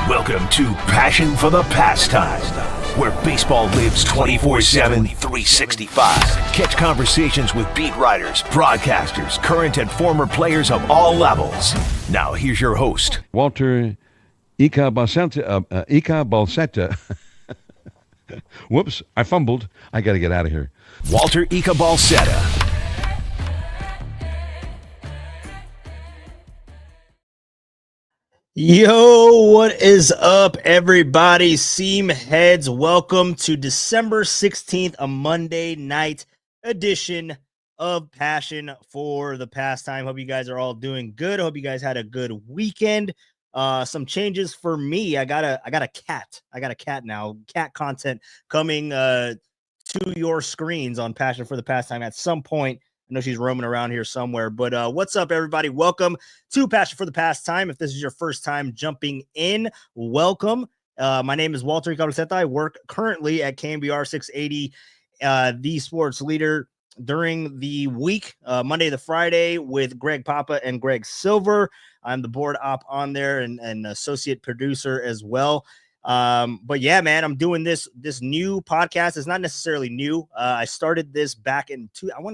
Welcome to Passion for the Pastime, where baseball lives 24/7, 365. Catch conversations with beat writers, broadcasters, current and former players of all levels. Now here's your host, Walter Balsetta. Whoops, I fumbled. I got to get out of here. Walter Balsetta. Yo, what is up, everybody? Seam heads, welcome to December 16th, a Monday night edition of Passion for the Pastime. Hope you guys are all doing good. Hope you guys had a good weekend. Some changes for me. I got a cat. I got a cat now. Cat content coming to your screens on Passion for the Pastime at some point. I know she's roaming around here somewhere, but what's up, everybody? Welcome to Passion for the Pastime. If this is your first time jumping in, welcome. My name is Walter Nicholson-Smith. I work currently at KMBR 680, the sports leader during the week, Monday to Friday, with Greg Papa and Greg Silver. I'm the board op on there and associate producer as well. But yeah, man, I'm doing this new podcast. It's not necessarily new. I started this back in I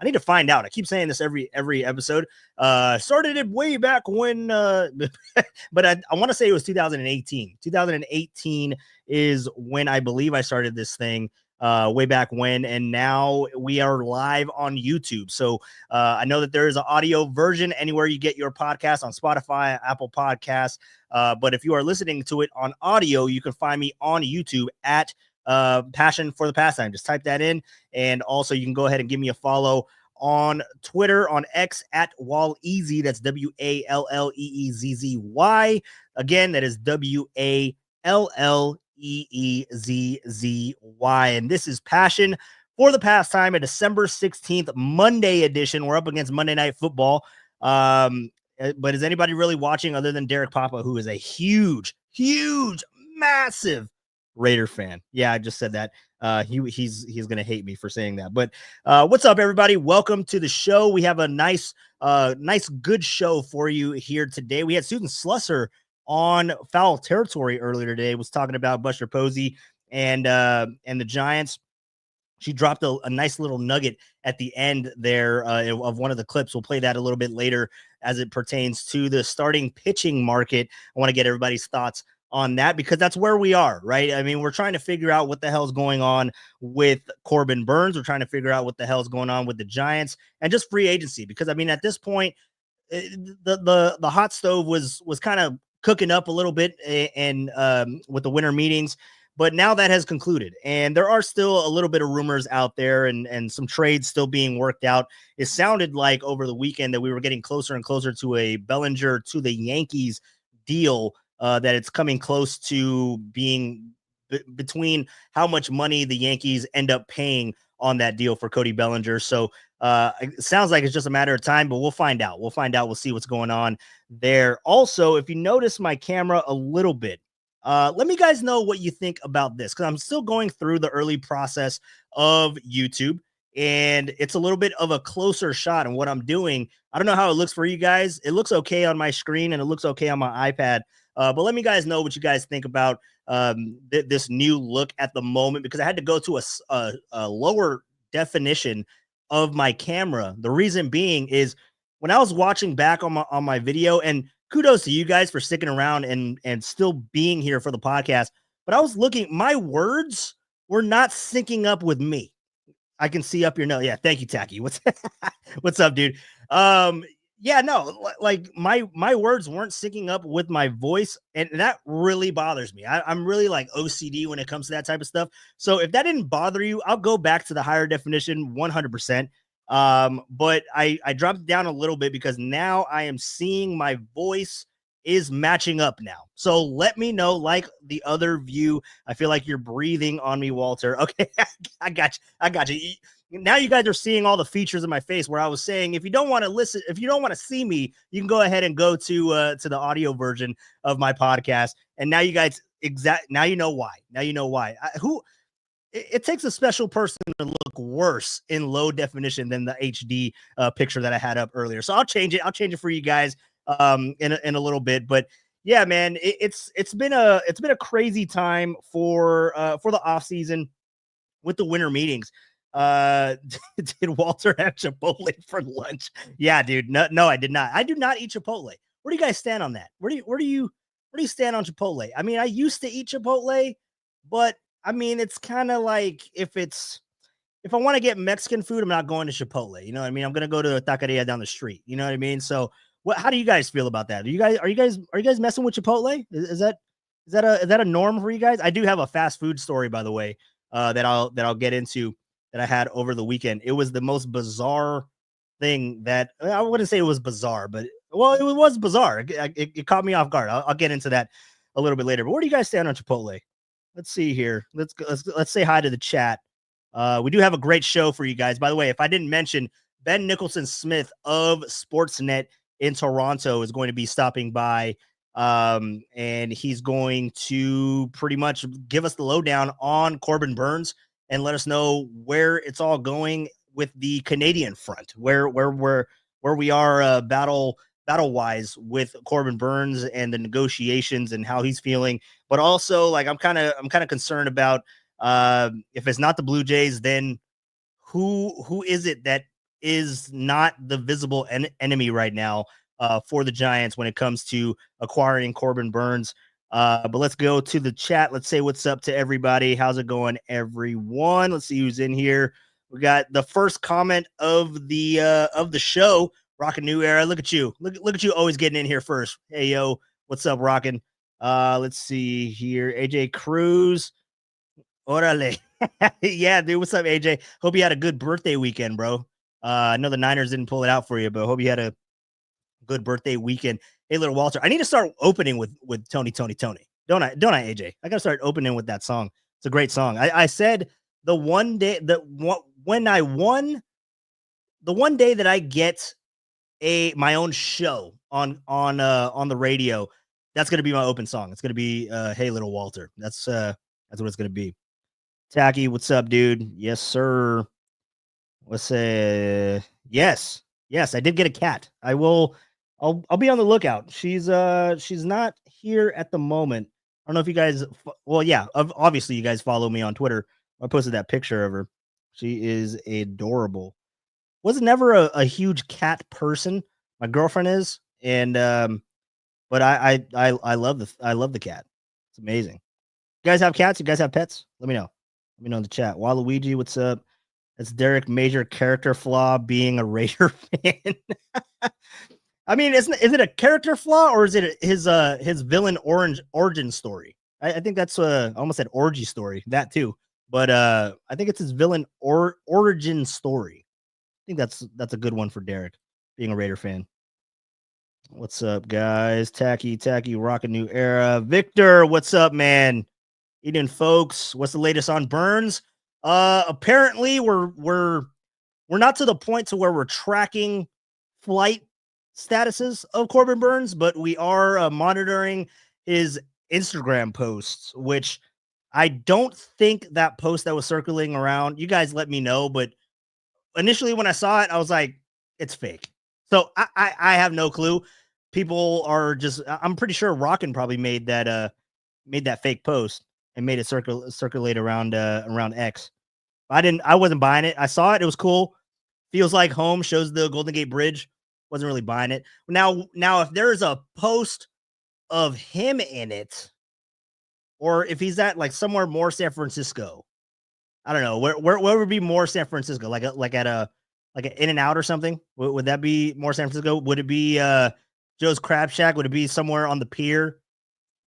need to find out. I keep saying this every episode. Started it way back when, but I want to say it was 2018. 2018 is when I believe I started this thing. Way back when, and now we are live on YouTube. So I know that there is an audio version anywhere you get your podcast, on Spotify, Apple Podcasts. But if you are listening to it on audio, you can find me on YouTube at Passion for the Pastime. Just type that in, and also you can go ahead and give me a follow on Twitter, on X at Walleezy. That's WALLEEZZY. Again, that is WALLEEZZY. And this is Passion for the Pastime, a December 16th Monday edition. We're up against Monday Night Football. But is anybody really watching other than Derek Papa, who is a huge, massive Raider fan? Yeah, I just said that. He's gonna hate me for saying that. But what's up, everybody? Welcome to the show. We have a nice good show for you here today. We had Susan Slusser on Foul Territory earlier today. Was talking about Buster Posey and the Giants. She dropped a nice little nugget at the end there of one of the clips. We'll play that a little bit later as it pertains to the starting pitching market. I want to get everybody's thoughts on that, because that's where we are, right? I mean, we're trying to figure out what the hell's going on with Corbin Burnes. We're trying to figure out what the hell's going on with the Giants and just free agency, because I mean, at this point, the hot stove was kind of cooking up a little bit and with the winter meetings. But now that has concluded, and there are still a little bit of rumors out there and some trades still being worked out. It sounded like over the weekend that we were getting closer and closer to a Bellinger to the Yankees deal, that it's coming close to being between how much money the Yankees end up paying on that deal for Cody Bellinger. So it sounds like it's just a matter of time, but we'll find out. We'll see what's going on there. Also, if you notice my camera a little bit, let me guys know what you think about this, because I'm still going through the early process of YouTube, and it's a little bit of a closer shot. And what I'm doing, I don't know how it looks for you guys. It looks okay on my screen and it looks okay on my iPad. But let me guys know what you guys think about this new look at the moment, because I had to go to a lower definition of my camera. The reason being is when I was watching back on my video, and kudos to you guys for sticking around and still being here for the podcast. But I was looking, my words were not syncing up with me. I can see up your nose. Yeah, thank you, Tacky. What's up, dude? Yeah, no, like my words weren't syncing up with my voice, and that really bothers me. I'm really like OCD when it comes to that type of stuff. So if that didn't bother you, I'll go back to the higher definition 100%. But I dropped it down a little bit because now I am seeing my voice is matching up now. So let me know, like the other view. I feel like you're breathing on me, Walter. Okay, I got you. Now you guys are seeing all the features of my face, where I was saying, if you don't want to listen, if you don't want to see me, you can go ahead and go to the audio version of my podcast. And now you guys now you know why. It takes a special person to look worse in low definition than the HD picture that I had up earlier. So I'll change it. I'll change it for you guys in a little bit. But Yeah, man, it's been a crazy time for the off season with the winter meetings. Did Walter have Chipotle for lunch? Yeah, dude. No, I did not. I do not eat Chipotle. Where do you guys stand on that? Where do you stand on Chipotle? I mean, I used to eat Chipotle, but I mean, it's kind of like if I want to get Mexican food, I'm not going to Chipotle. You know what I mean? I'm gonna go to a taqueria down the street. You know what I mean? So, how do you guys feel about that? Are you guys messing with Chipotle? Is that a norm for you guys? I do have a fast food story, by the way, that I'll get into that I had over the weekend. It was the most bizarre thing that I wouldn't say it was bizarre, but well, it was bizarre. It caught me off guard. I'll get into that a little bit later. But where do you guys stand on Chipotle? Let's see here. Let's say hi to the chat. We do have a great show for you guys. By the way, if I didn't mention, Ben Nicholson-Smith of Sportsnet in Toronto is going to be stopping by, and he's going to pretty much give us the lowdown on Corbin Burnes and let us know where it's all going with the Canadian front, where we are battle wise with Corbin Burnes and the negotiations and how he's feeling. But also, like, I'm kind of concerned about if it's not the Blue Jays, then who is it that is not the visible enemy right now for the Giants when it comes to acquiring Corbin Burnes? But let's go to the chat. Let's say what's up to everybody. How's it going, everyone? Let's see who's in here. We got the first comment of the show. Rockin' New Era. Look at you. Look at you always getting in here first. Hey, yo, what's up, Rockin'? Let's see here. AJ Cruz. Orale. Yeah, dude. What's up, AJ? Hope you had a good birthday weekend, bro. I know the Niners didn't pull it out for you, but hope you had a good birthday weekend. Hey, little Walter. I need to start opening with Tony. Don't I, AJ? I gotta start opening with that song. It's a great song. I said the one day when I won, the one day that I get my own show on the radio, that's gonna be my open song. It's gonna be Hey Little Walter. That's what it's gonna be. Tacky, what's up, dude? Yes, sir. Let's say yes. I did get a cat. I'll be on the lookout. She's not here at the moment. I don't know if you guys well, yeah, obviously you guys follow me on Twitter. I posted that picture of her. She is adorable. Was never a huge cat person. My girlfriend is, and but I love the cat. It's amazing. You guys have cats? You guys have pets? Let me know. Let me know in the chat. Waluigi, what's up? That's Derek. Major character flaw being a Raider fan. I mean, is it a character flaw or is it his villain origin story? I think that's I almost said orgy story, that too. But I think it's his villain origin story. I think that's a good one for Derek, being a Raider fan. What's up, guys? Tacky, Rockin' New Era. Victor, what's up, man? Eden, folks, what's the latest on Burnes? Apparently we're not to the point to where we're tracking flight statuses of Corbin Burnes, but we are monitoring his Instagram posts, which I don't think that post that was circling around. You guys let me know, but initially when I saw it, I was like, it's fake. So I have no clue. People are just, I'm pretty sure Rockin' probably made that fake post and made it circulate around X. I wasn't buying it. I saw it. It was cool. Feels like home, shows the Golden Gate Bridge. Wasn't really buying it. Now, if there is a post of him in it, or if he's at like somewhere more San Francisco, I don't know where would be more San Francisco, like at an In-N-Out or something. Would that be more San Francisco? Would it be Joe's Crab Shack? Would it be somewhere on the pier?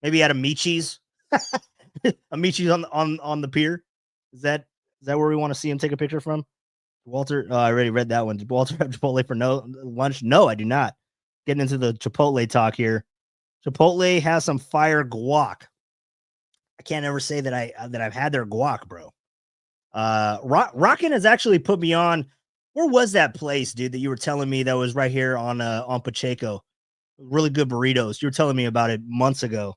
Maybe at a Michi's, a Michi's on the pier. Is that where we want to see him take a picture from? Walter, I already read that one. Did Walter have Chipotle for lunch? No, I do not. Getting into the Chipotle talk here. Chipotle has some fire guac. I can't ever say that I've had their guac, bro. Rockin' has actually put me on. Where was that place, dude, that you were telling me that was right here on Pacheco? Really good burritos. You were telling me about it months ago.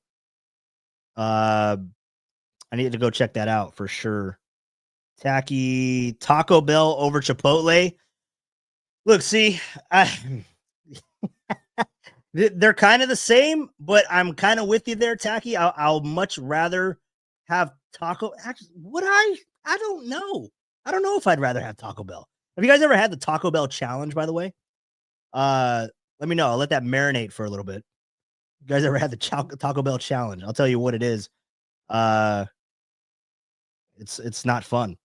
I need to go check that out for sure. Tacky, Taco Bell over Chipotle. Look, see, They're kind of the same, but I'm kind of with you there, Tacky. I'll much rather have Taco. Actually, would I? I don't know. I don't know if I'd rather have Taco Bell. Have you guys ever had the Taco Bell challenge, by the way? Let me know. I'll let that marinate for a little bit. You guys ever had the Taco Bell challenge? I'll tell you what it is. It's not fun.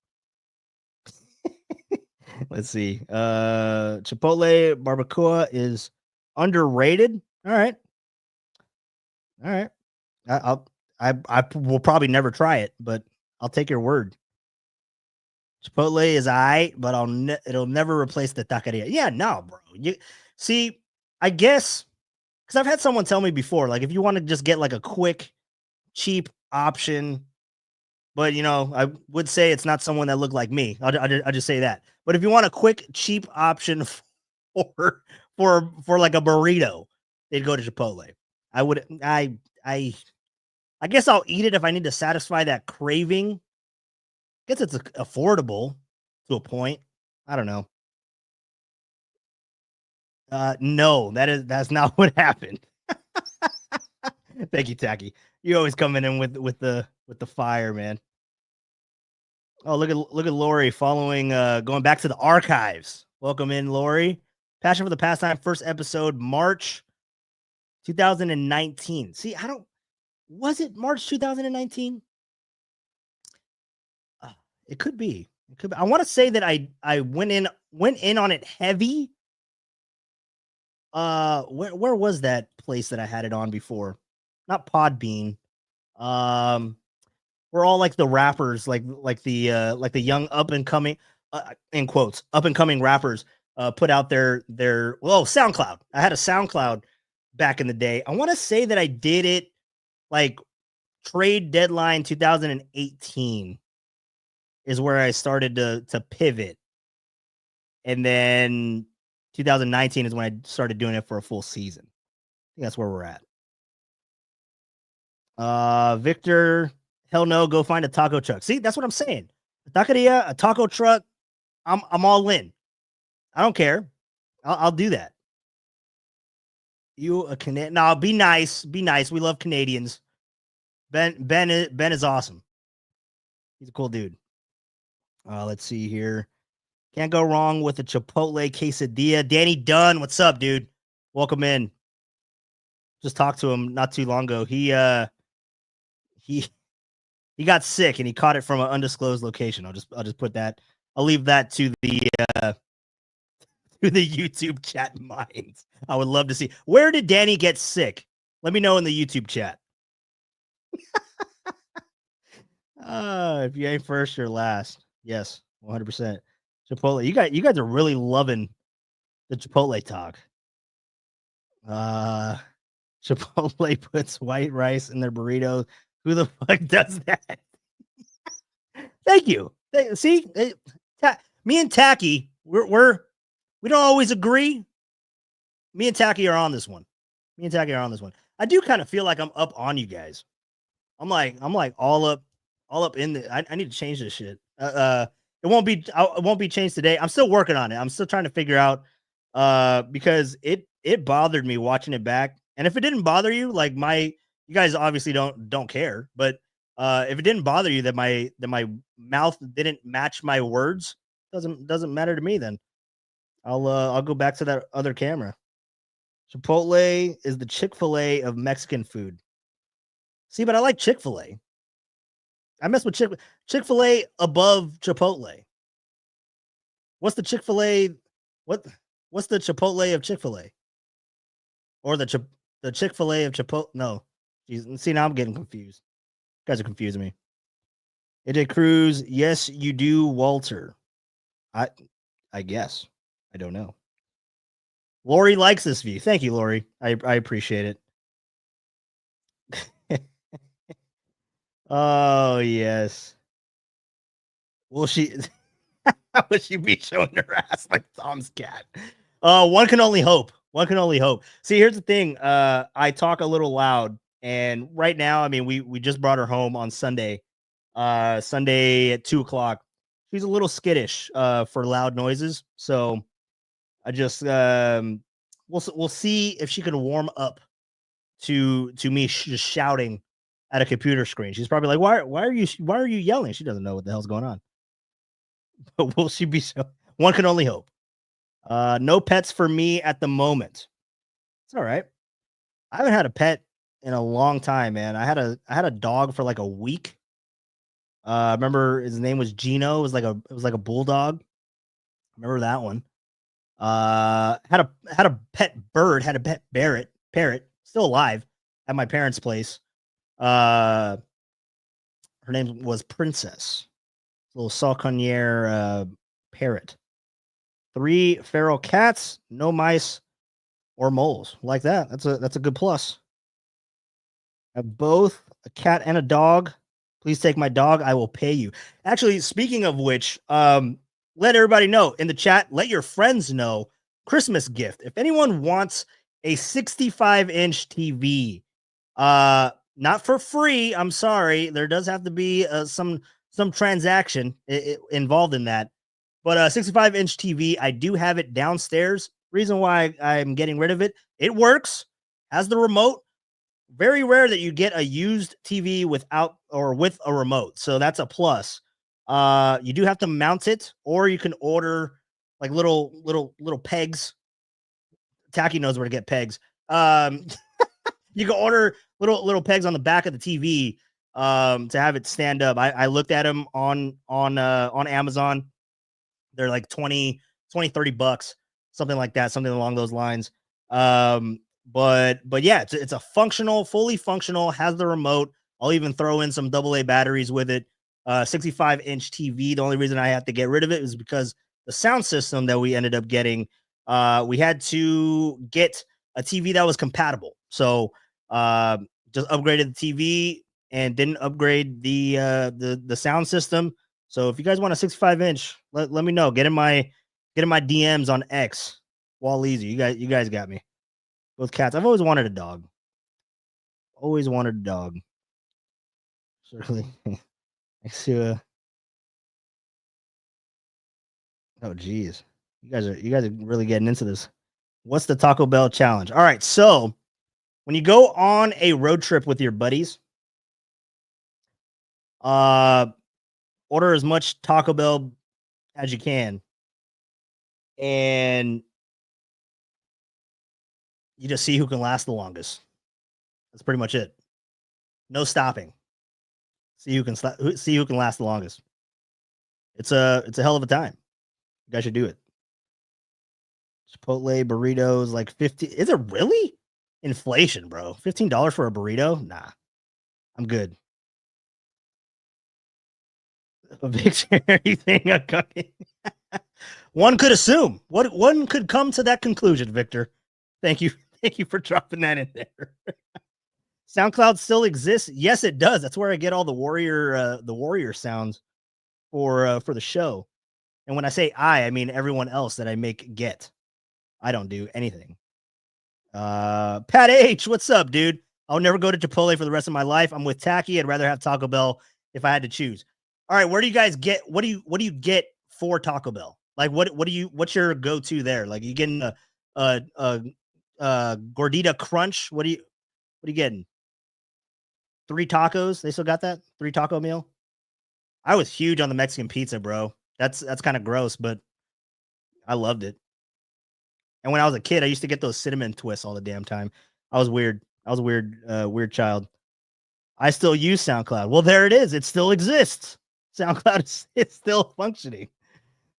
Let's see. Chipotle barbacoa is underrated. All right. I will probably never try it, but I'll take your word. Chipotle is but it'll never replace the taqueria. Yeah, no, bro. You see, I guess because I've had someone tell me before, like if you want to just get like a quick, cheap option, but I would say it's not someone that looked like me. I'll just say that. But if you want a quick, cheap option for like a burrito, they'd go to Chipotle. I guess I'll eat it if I need to satisfy that craving. I guess it's affordable to a point. I don't know. No, that's not what happened. Thank you, Tacky. You always coming in with the fire, man. Oh, look at Lori following, going back to the archives. Welcome in, Lori. Passion for the Pastime, first episode, March 2019. See, was it March 2019? It could be. I want to say that I went in on it heavy. Where was that place that I had it on before? Not Podbean. We're all like the rappers, like the young up and coming, in quotes, up and coming rappers, put out their SoundCloud. I had a SoundCloud back in the day. I want to say that I did it like trade deadline 2018 is where I started to pivot. And then 2019 is when I started doing it for a full season. I think that's where we're at. Victor, hell no, go find a taco truck. See, that's what I'm saying. A taqueria, a taco truck, I'm all in. I don't care. I'll do that. You a Canadian? No, be nice. Be nice. We love Canadians. Ben is awesome. He's a cool dude. Let's see here. Can't go wrong with a Chipotle quesadilla. Danny Dunn, what's up, dude? Welcome in. Just talked to him not too long ago. He got sick and he caught it from an undisclosed location. I'll just put that. I'll leave that to the YouTube chat minds. I would love to see. Where did Danny get sick? Let me know in the YouTube chat. If you ain't first, you're last. Yes, 100%. Chipotle. You guys are really loving the Chipotle talk. Chipotle puts white rice in their burritos. Who the fuck does that? Thank you. See, me and Tacky, we don't always agree. Me and Tacky are on this one. I do kind of feel like I'm up on you guys. I'm like all up in the. I need to change this shit. It won't be changed today. I'm still working on it. I'm still trying to figure out because it bothered me watching it back. And if it didn't bother you, like you guys obviously don't care, but if it didn't bother you that my mouth didn't match my words, doesn't matter to me then. I'll go back to that other camera. Chipotle is the Chick-fil-A of Mexican food. See, but I like Chick-fil-A. I mess with Chick-fil-A above Chipotle. What's the Chick-fil-A? What's the Chipotle of Chick-fil-A? Or the Chick-fil-A of Chipotle? No. Jeez, see, now I'm getting confused. You guys are confusing me. AJ Cruz, yes, you do, Walter. I guess. I don't know. Lori likes this view. Thank you, Lori. I appreciate it. Oh, yes. Will she be showing her ass like Tom's cat? One can only hope. See, here's the thing. I talk a little loud, and right now, I mean, we just brought her home on Sunday. Sunday at 2:00. She's a little skittish for loud noises, so I just we'll we'll see if she can warm up to me just shouting at a computer screen. She's probably like, why are you yelling? She doesn't know what the hell's going on. But will she be so? One can only hope. No pets for me at the moment. It's all right. I haven't had a pet in a long time, man. I had a dog for like a week. I remember his name was Gino. It was like a bulldog. Remember that one. Had a pet bird, had a pet parrot, still alive at my parents' place. Her name was Princess. Little Sauconier parrot. 3 feral cats, no mice or moles. Like that. That's a good plus. I have both a cat and a dog. Please take my dog. I will pay you. Actually, speaking of which, let everybody know in the chat. Let your friends know. Christmas gift. If anyone wants a 65-inch TV, not for free. I'm sorry. There does have to be some transaction involved in that. But a 65-inch TV, I do have it downstairs. Reason why I'm getting rid of it, it works. Has the remote. Very rare that you get a used TV without or with a remote. So that's a plus. You do have to mount it, or you can order like little pegs. Tacky knows where to get pegs. You can order little pegs on the back of the TV to have it stand up. I looked at them on Amazon. They're like 20, 30 bucks, something like that, something along those lines. But yeah, it's a fully functional, has the remote. I'll even throw in some AA batteries with it. 65-inch TV. The only reason I had to get rid of it is because the sound system that we ended up getting, we had to get a TV that was compatible. So just upgraded the TV and didn't upgrade the sound system. So if you guys want a 65-inch, let me know. Get in my DMs on X. Wall easy. You guys got me. Both cats. I've always wanted a dog. Always wanted a dog. Certainly. Next to oh geez. You guys are really getting into this. What's the Taco Bell challenge? All right, so when you go on a road trip with your buddies, order as much Taco Bell as you can, and you just see who can last the longest. That's pretty much it. No stopping. See who can last the longest. It's a hell of a time. You guys should do it. Chipotle burritos like 50. Is it really? Inflation, bro. $15 for a burrito? Nah. I'm good. A big scary thing a cooking. One could assume. One could come to that conclusion, Victor. Thank you. Thank you for dropping that in there. SoundCloud still exists. Yes, it does. That's where I get all the warrior sounds for the show. And when I say I mean everyone else that I make get. I don't do anything. Pat H, what's up, dude? I'll never go to Chipotle for the rest of my life. I'm with Tacky. I'd rather have Taco Bell if I had to choose. All right, where do you guys get? What do you get for Taco Bell? Like what's your go-to there? Like you getting a gordita crunch? What are you getting? 3 tacos? They still got that 3 taco meal? I was huge on the Mexican pizza, bro. That's kind of gross, but I loved it. And when I was a kid, I used to get those cinnamon twists all the damn time. I was weird. I was a weird child. I still use SoundCloud. Well, there it is. It still exists. SoundCloud is still functioning.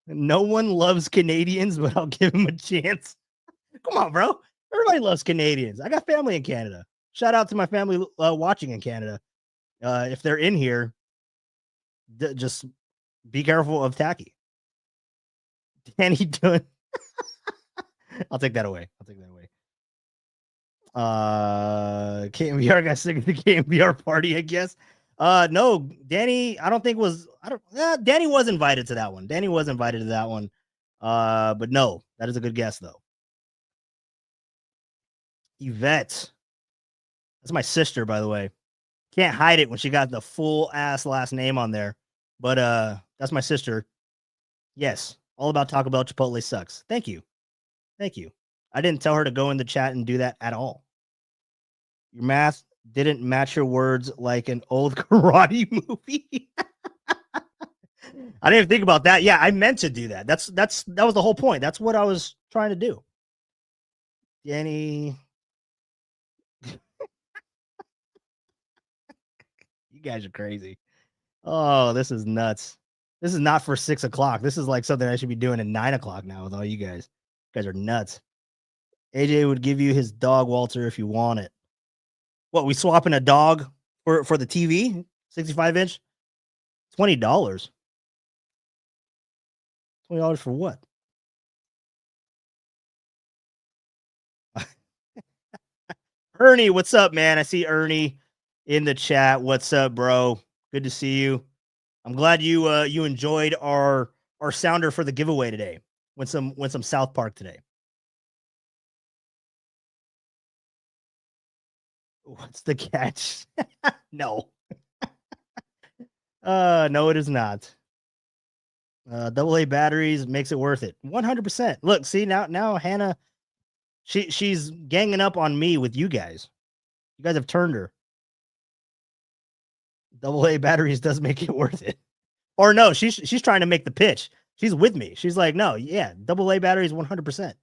No one loves Canadians, but I'll give them a chance. Come on, bro. Everybody loves Canadians. I got family in Canada. Shout out to my family watching in Canada. If they're in here, just be careful of Tacky. Danny doing. I'll take that away. KMVR got sick of the KMVR party, I guess. No, Danny, Danny was invited to that one. But no, that is a good guess though. Yvette. That's my sister, by the way. Can't hide it when she got the full ass last name on there. But that's my sister. Yes, all about Taco Bell. Chipotle sucks. Thank you. I didn't tell her to go in the chat and do that at all. Your math didn't match your words like an old karate movie. I didn't even think about that. Yeah, I meant to do that. That was the whole point. That's what I was trying to do. Danny, you guys are crazy. Oh, this is nuts. This is not for 6 o'clock. This is like something I should be doing at 9 o'clock now with all you guys. You guys are nuts. AJ would give you his dog, Walter, if you want it. What, we swapping a dog for the TV? 65-inch? $20. $20 for what? Ernie, what's up, man? I see Ernie in the chat. What's up, bro? Good to see you. I'm glad you enjoyed our sounder for the giveaway today. Went some South Park today. What's the catch? No. No, it is not. AA batteries makes it worth it. 100%. Look, see now Hannah, she's ganging up on me with you guys. You guys have turned her. AA batteries does make it worth it. Or no, she's trying to make the pitch. She's with me. She's like, no, yeah, AA batteries 100%. Let's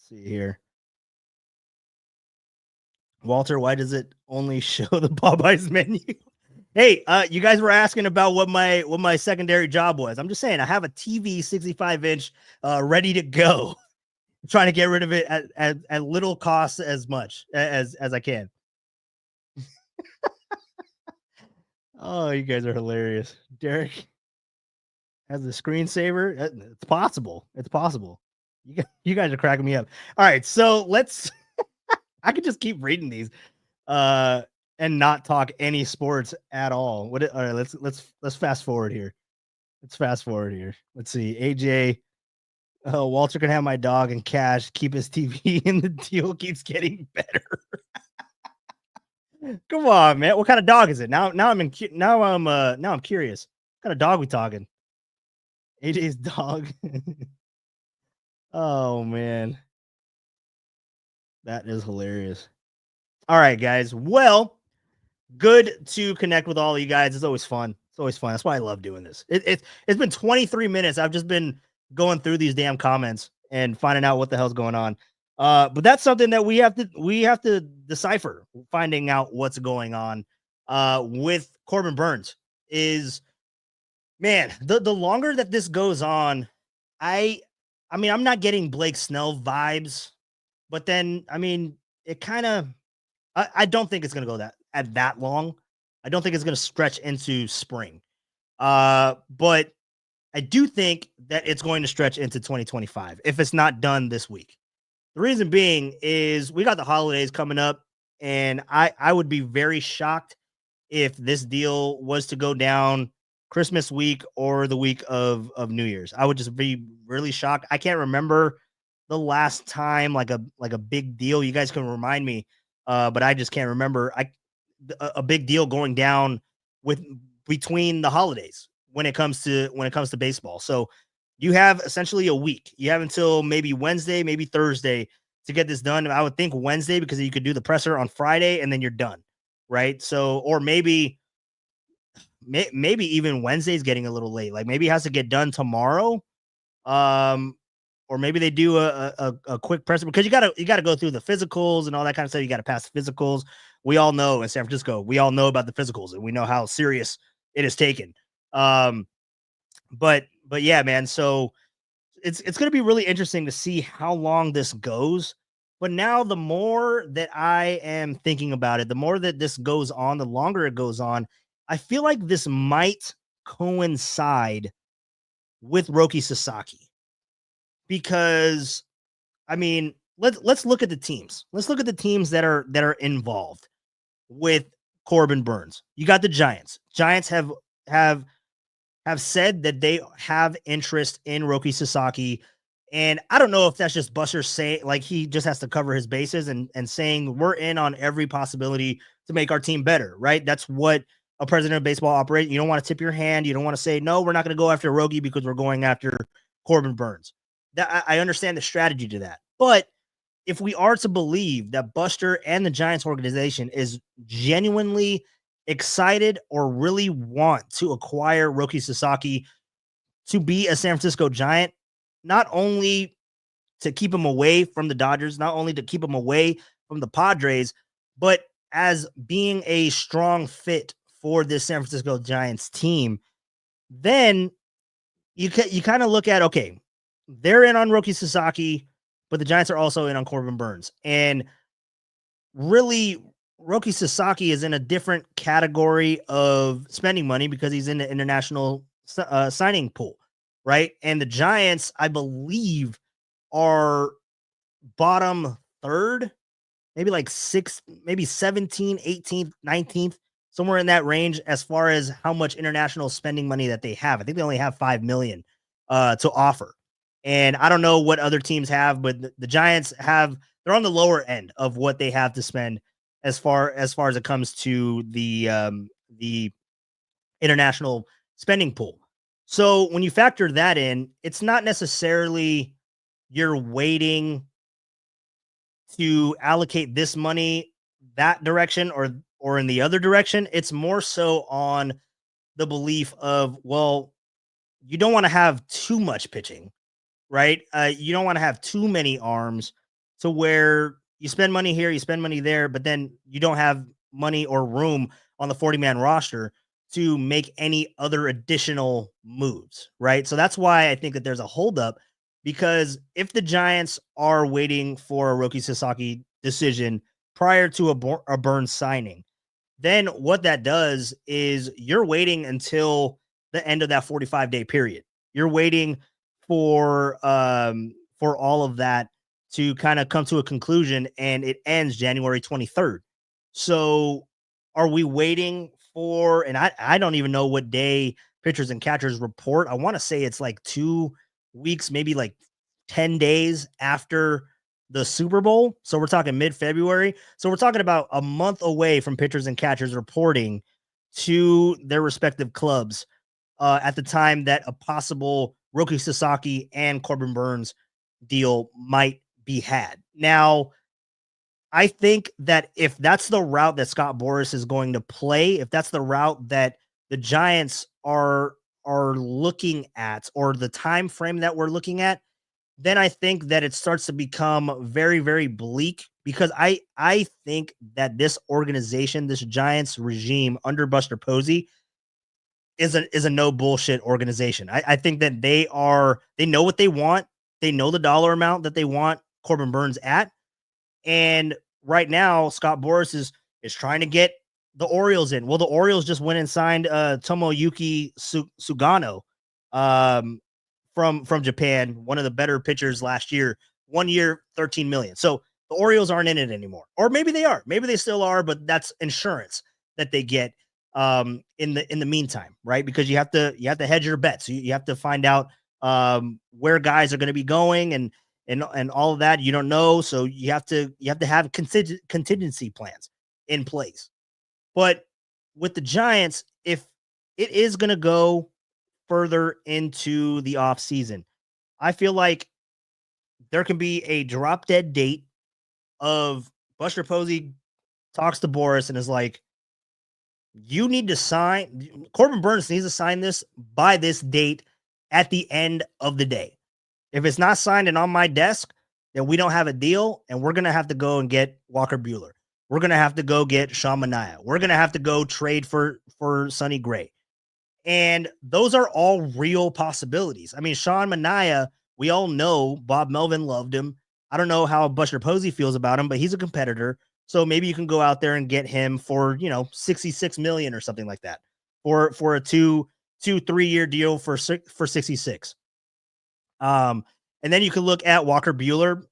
see here. Walter, why does it only show the Popeyes menu? Hey, you guys were asking about what my secondary job was. I'm just saying I have a TV 65-inch ready to go. I'm trying to get rid of it at little cost as much as I can. Oh, you guys are hilarious. Derek has a screensaver. It's possible. It's possible. You guys are cracking me up. All right, so let's I could just keep reading these and not talk any sports at all. All right, let's fast forward here. Let's see. AJ, Walter can have my dog and cash. Keep his TV, and the deal keeps getting better. Come on, man. What kind of dog is it? Now I'm curious. What kind of dog we talking? AJ's dog. Oh man. That is hilarious. All right, guys. Well, good to connect with all of you guys. It's always fun. That's why I love doing this. It's been 23 minutes. I've just been going through these damn comments and finding out what the hell's going on. But that's something that we have to decipher, finding out what's going on with Corbin Burnes. Is, man, the longer that this goes on, I mean, I'm not getting Blake Snell vibes. But then, I mean, it kind of, I don't think it's going to go that long. I don't think it's going to stretch into spring. But I do think that it's going to stretch into 2025 if it's not done this week. The reason being is we got the holidays coming up, and I would be very shocked if this deal was to go down Christmas week or the week of New Year's. I would just be really shocked. I can't remember the last time like a big deal. You guys can remind me, but I just can't remember a big deal going down between the holidays when it comes to baseball. So you have essentially a week. You have until maybe Wednesday, maybe Thursday to get this done. I would think Wednesday, because you could do the presser on Friday and then you're done, right? So, or maybe even Wednesday's getting a little late. Like maybe it has to get done tomorrow. Or maybe they do a quick presser, because you gotta go through the physicals and all that kind of stuff. You got to pass the physicals. We all know in San Francisco, we all know about the physicals, and we know how serious it is taken. But yeah, man. So it's going to be really interesting to see how long this goes. But now, the more that I am thinking about it, the more that this goes on, the longer it goes on, I feel like this might coincide with Roki Sasaki. Because, I mean, let's look at the teams. Let's look at the teams that are involved with Corbin Burnes. You got the Giants. Giants have said that they have interest in Roki Sasaki, and I don't know if that's just Buster saying, like, he just has to cover his bases and saying we're in on every possibility to make our team better, right? That's what a president of baseball operates. You don't want to tip your hand. You don't want to say, no, we're not going to go after Roki because we're going after Corbin Burnes. that I understand the strategy to that. But if we are to believe that Buster and the Giants organization is genuinely excited or really want to acquire Roki Sasaki to be a San Francisco Giant, not only to keep him away from the Dodgers, not only to keep him away from the Padres, but as being a strong fit for this San Francisco Giants team, then you kind of look at, okay, they're in on Roki Sasaki, but the Giants are also in on Corbin Burnes. And really, Roki Sasaki is in a different category of spending money because he's in the international signing pool, right? And the Giants, I believe, are bottom third, maybe like sixth, maybe 17, 18th, 19th, somewhere in that range as far as how much international spending money that they have. I think they only have 5 million to offer. And I don't know what other teams have, but the Giants have, they're on the lower end of what they have to spend as far as it comes to the international spending pool. So when you factor that in, it's not necessarily you're waiting to allocate this money that direction or in the other direction. It's more so on the belief of, well, you don't want to have too much pitching, right? You don't want to have too many arms to where you spend money here, you spend money there, but then you don't have money or room on the 40-man roster to make any other additional moves, right? So that's why I think that there's a holdup, because if the Giants are waiting for a Roki Sasaki decision prior to a Burnes signing, then what that does is you're waiting until the end of that 45-day period. You're waiting for all of that to kind of come to a conclusion, and it ends January 23rd. So are we waiting for, and I don't even know what day pitchers and catchers report. I want to say it's like 2 weeks, maybe like 10 days after the Super Bowl. So we're talking mid-February. So we're talking about a month away from pitchers and catchers reporting to their respective clubs at the time that a possible Roki Sasaki and Corbin Burnes deal might be had. Now, I think that if that's the route that Scott Boras is going to play, if that's the route that the Giants are looking at, or the time frame that we're looking at, then I think that it starts to become very, very bleak, because I think that this organization, this Giants regime under Buster Posey, is a no bullshit organization. I think that they know what they want. They know the dollar amount that they want Corbin Burnes at. And right now, Scott Boras is trying to get the Orioles in. Well, the Orioles just went and signed Tomoyuki Sugano from Japan, one of the better pitchers last year. 1 year, $13 million. So the Orioles aren't in it anymore. Or maybe they are. Maybe they still are, but that's insurance that they get in the meantime, right? Because you have to hedge your bets. You have to find out where guys are going to be going and all of that. You don't know, so you have to have contingency plans in place. But with the Giants, if it is going to go further into the off season, I feel like there can be a drop dead date of Buster Posey talks to Boras and is like, you need to sign, Corbin Burnes needs to sign this by this date at the end of the day. If it's not signed and on my desk, then we don't have a deal, and we're going to have to go and get Walker Buehler. We're going to have to go get Sean Manaea. We're going to have to go trade for Sonny Gray. And those are all real possibilities. I mean, Sean Manaea, we all know Bob Melvin loved him. I don't know how Buster Posey feels about him, but he's a competitor. So maybe you can go out there and get him for, $66 million or something like that, for a 2-3 year deal for 66. And then you can look at Walker Buehler.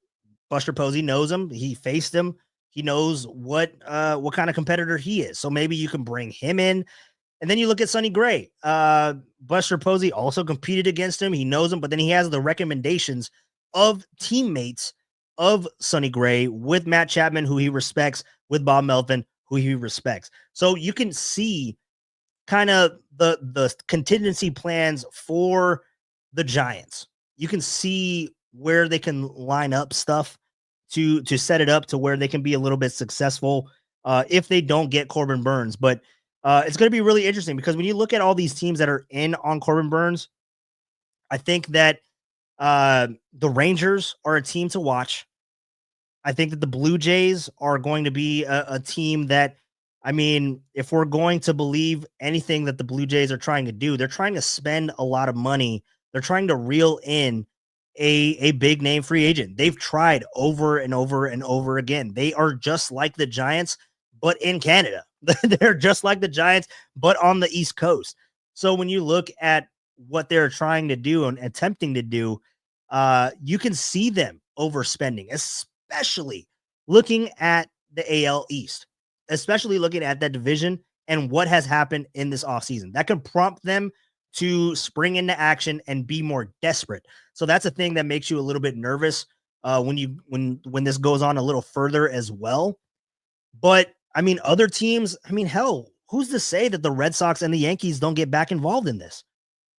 Buster Posey knows him. He faced him. He knows what kind of competitor he is. So maybe you can bring him in. And then you look at Sonny Gray. Buster Posey also competed against him. He knows him, but then he has the recommendations of teammates of Sonny Gray with Matt Chapman, who he respects, with Bob Melvin, who he respects. So you can see kind of the contingency plans for the Giants. You can see where they can line up stuff to set it up to where they can be a little bit successful if they don't get Corbin Burnes. But it's going to be really interesting because when you look at all these teams that are in on Corbin Burnes, I think that the Rangers are a team to watch. I think that the Blue Jays are going to be a team that, I mean, if we're going to believe anything that the Blue Jays are trying to do, they're trying to spend a lot of money. They're trying to reel in a big name free agent. They've tried over and over and over again. They are just like the Giants, but in Canada. They're just like the Giants, but on the East Coast. So when you look at what they're trying to do and attempting to do, you can see them overspending, especially looking at the AL East, especially looking at that division and what has happened in this offseason. That can prompt them to spring into action and be more desperate. So that's a thing that makes you a little bit nervous when this goes on a little further as well. But I mean, other teams, I mean, hell, who's to say that the Red Sox and the Yankees don't get back involved in this?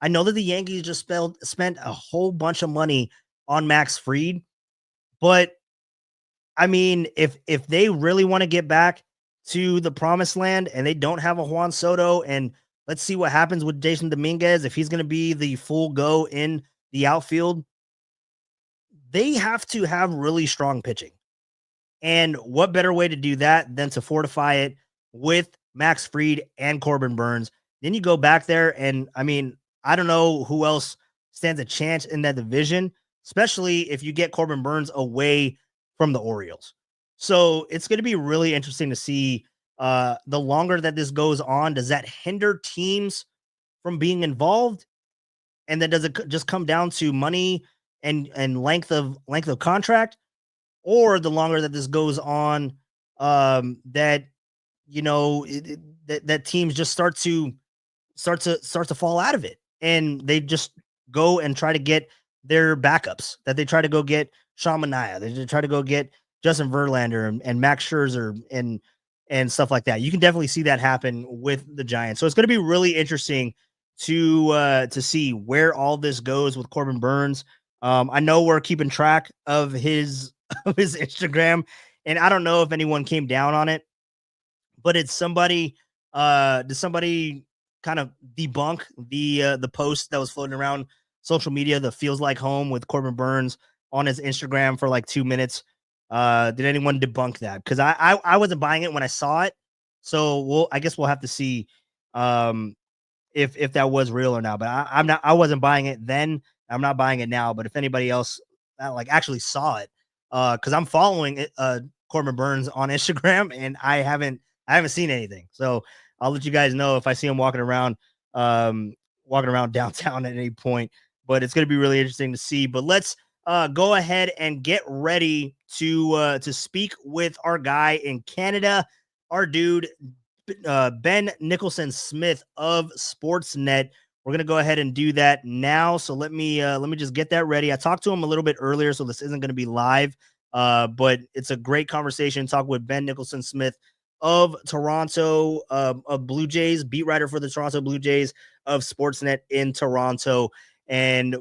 I know that the Yankees just spent a whole bunch of money on Max Fried, but I mean, if they really want to get back to the promised land and they don't have a Juan Soto, and let's see what happens with Jason Dominguez if he's going to be the full go in the outfield, they have to have really strong pitching. And what better way to do that than to fortify it with Max Fried and Corbin Burnes? Then you go back there, and I mean, I don't know who else stands a chance in that division, especially if you get Corbin Burnes away from the Orioles. So it's going to be really interesting to see the longer that this goes on. Does that hinder teams from being involved? And then does it just come down to money and length of contract? Or the longer that this goes on, that that teams just start to fall out of it, and they just go and try to get their backups. That they try to go get Sean Manaea, they try to go get Justin Verlander and Max Scherzer and stuff like that. You can definitely see that happen with the Giants. So it's going to be really interesting to see where all this goes with Corbin Burnes. I know we're keeping track of his of his Instagram, and I don't know if anyone came down on it, but it's somebody. Does somebody kind of debunk the post that was floating around social media, the feels like home with Corbin Burnes on his Instagram for like 2 minutes? Did anyone debunk that? Because I wasn't buying it when I saw it, so I guess we'll have to see if that was real or not. But I wasn't buying it then. I'm not buying it now. But if anybody else like actually saw it, because I'm following it, Corbin Burnes on Instagram, and I haven't seen anything. So I'll let you guys know if I see him walking around downtown at any point. But it's going to be really interesting to see. But let's go ahead and get ready to speak with our guy in Canada, our dude Ben Nicholson-Smith of Sportsnet. We're gonna go ahead and do that now. So let me just get that ready. I talked to him a little bit earlier, so this isn't going to be live. But it's a great conversation. Talk with Ben Nicholson-Smith of Toronto, of Blue Jays, beat writer for the Toronto Blue Jays of Sportsnet in Toronto. And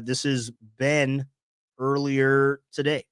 this is Ben earlier today.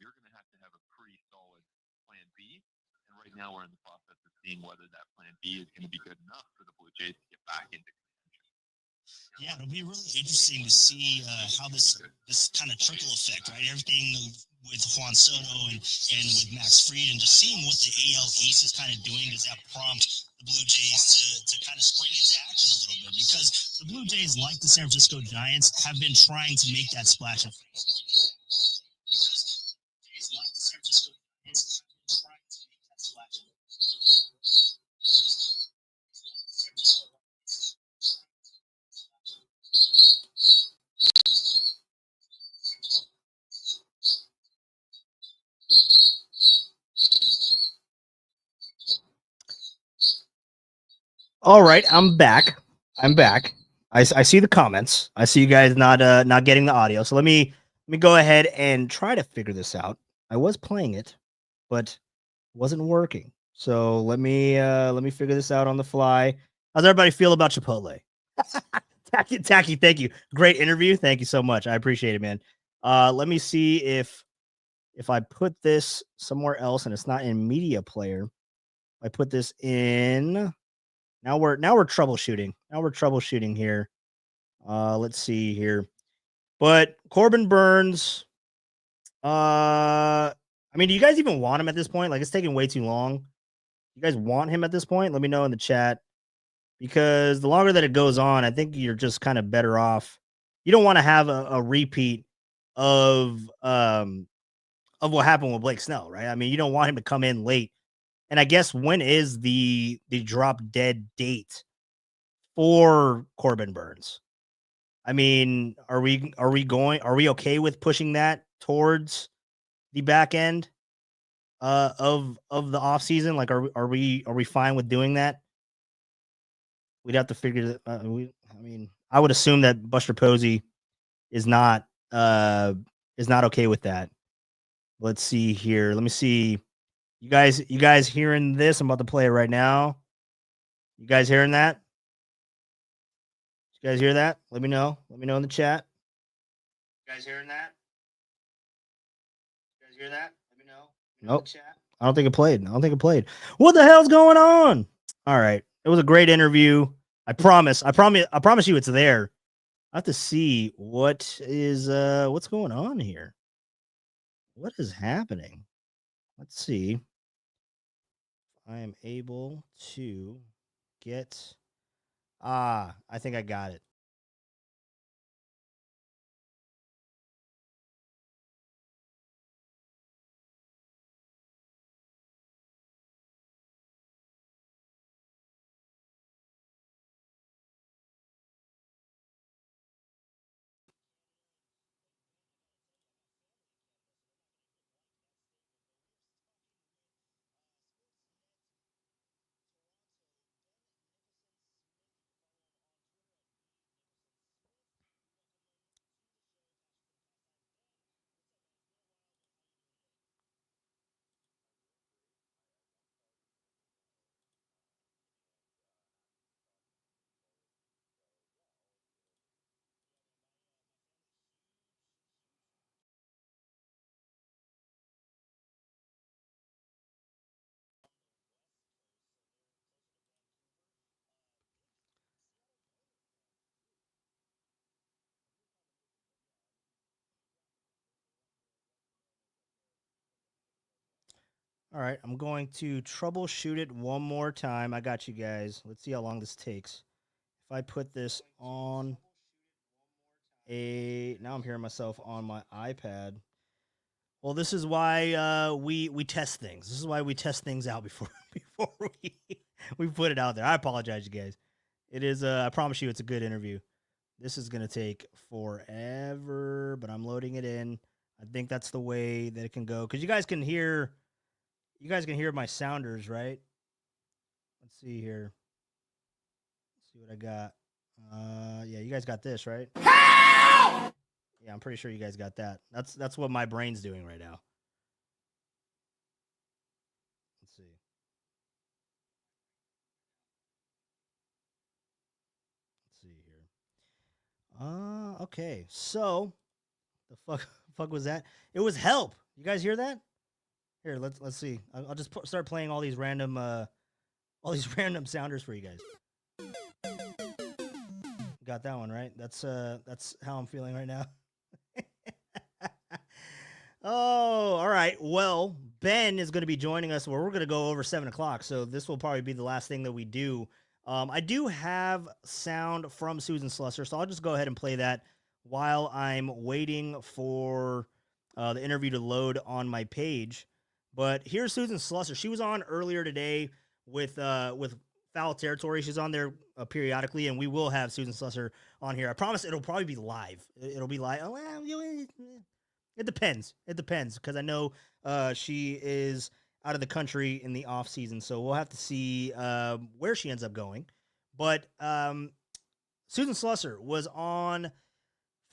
you're going to have a pretty solid plan B. And right now we're in the process of seeing whether that plan B is going to be good enough for the Blue Jays to get back into contention. Yeah, it'll be really interesting to see how this kind of trickle effect, right? Everything with Juan Soto and with Max Fried, and just seeing what the AL East is kind of doing. Does that prompt the Blue Jays to kind of spring into action a little bit? Because the Blue Jays, like the San Francisco Giants, have been trying to make that splash. All right, I'm back. I see the comments. I see you guys not getting the audio. So let me go ahead and try to figure this out. I was playing it, but it wasn't working. So let me figure this out on the fly. How's everybody feel about Chipotle? Tacky, thank you. Great interview. Thank you so much. I appreciate it, man. Let me see if I put this somewhere else and it's not in media player. I put this in. Now we're troubleshooting. Now we're troubleshooting here. Let's see here. But Corbin Burnes. I mean, do you guys even want him at this point? Like, it's taking way too long. You guys want him at this point? Let me know in the chat. Because the longer that it goes on, I think you're just kind of better off. You don't want to have a repeat of what happened with Blake Snell, right? I mean, you don't want him to come in late. And I guess when is the drop dead date for Corbin Burnes? I mean, are we okay with pushing that towards the back end of the offseason? Like, are we fine with doing that? We'd have to figure that. I mean, I would assume that Buster Posey is not okay with that. Let's see here. Let me see. You guys hearing this? I'm about to play it right now. You guys hearing that? You guys hear that? Let me know. Let me know in the chat. You guys hearing that? You guys hear that? Let me know. Nope. I don't think it played. What the hell's going on? All right. It was a great interview. I promise you it's there. I have to see what's going on here. What is happening? Let's see. I am able to get I think I got it. All right, I'm going to troubleshoot it one more time. I got you guys. Let's see how long this takes. If I put this on now I'm hearing myself on my iPad. Well, this is why we test things. This is why we test things out before we put it out there. I apologize, you guys. It is I promise you it's a good interview. This is going to take forever, but I'm loading it in. I think that's the way that it can go cuz you guys can hear my sounders, right? Let's see here. Let's see what I got. Yeah, you guys got this, right? Help! Yeah, I'm pretty sure you guys got that. That's what my brain's doing right now. Let's see. Let's see here. Okay. So, the fuck was that? It was help. You guys hear that? Here, let's see. I'll just start playing all these random sounders for you guys. Got that one right. That's how I'm feeling right now. Oh, all right. Well, Ben is going to be joining us where we're going to go over 7:00. So this will probably be the last thing that we do. I do have sound from Susan Slusser, so I'll just go ahead and play that while I'm waiting for the interview to load on my page. But here's Susan Slusser. She was on earlier today with Foul Territory. She's on there periodically, and we will have Susan Slusser on here. I promise it'll probably be live. It'll be live. Oh, well, it depends. It depends because I know she is out of the country in the off season, so we'll have to see where she ends up going. But Susan Slusser was on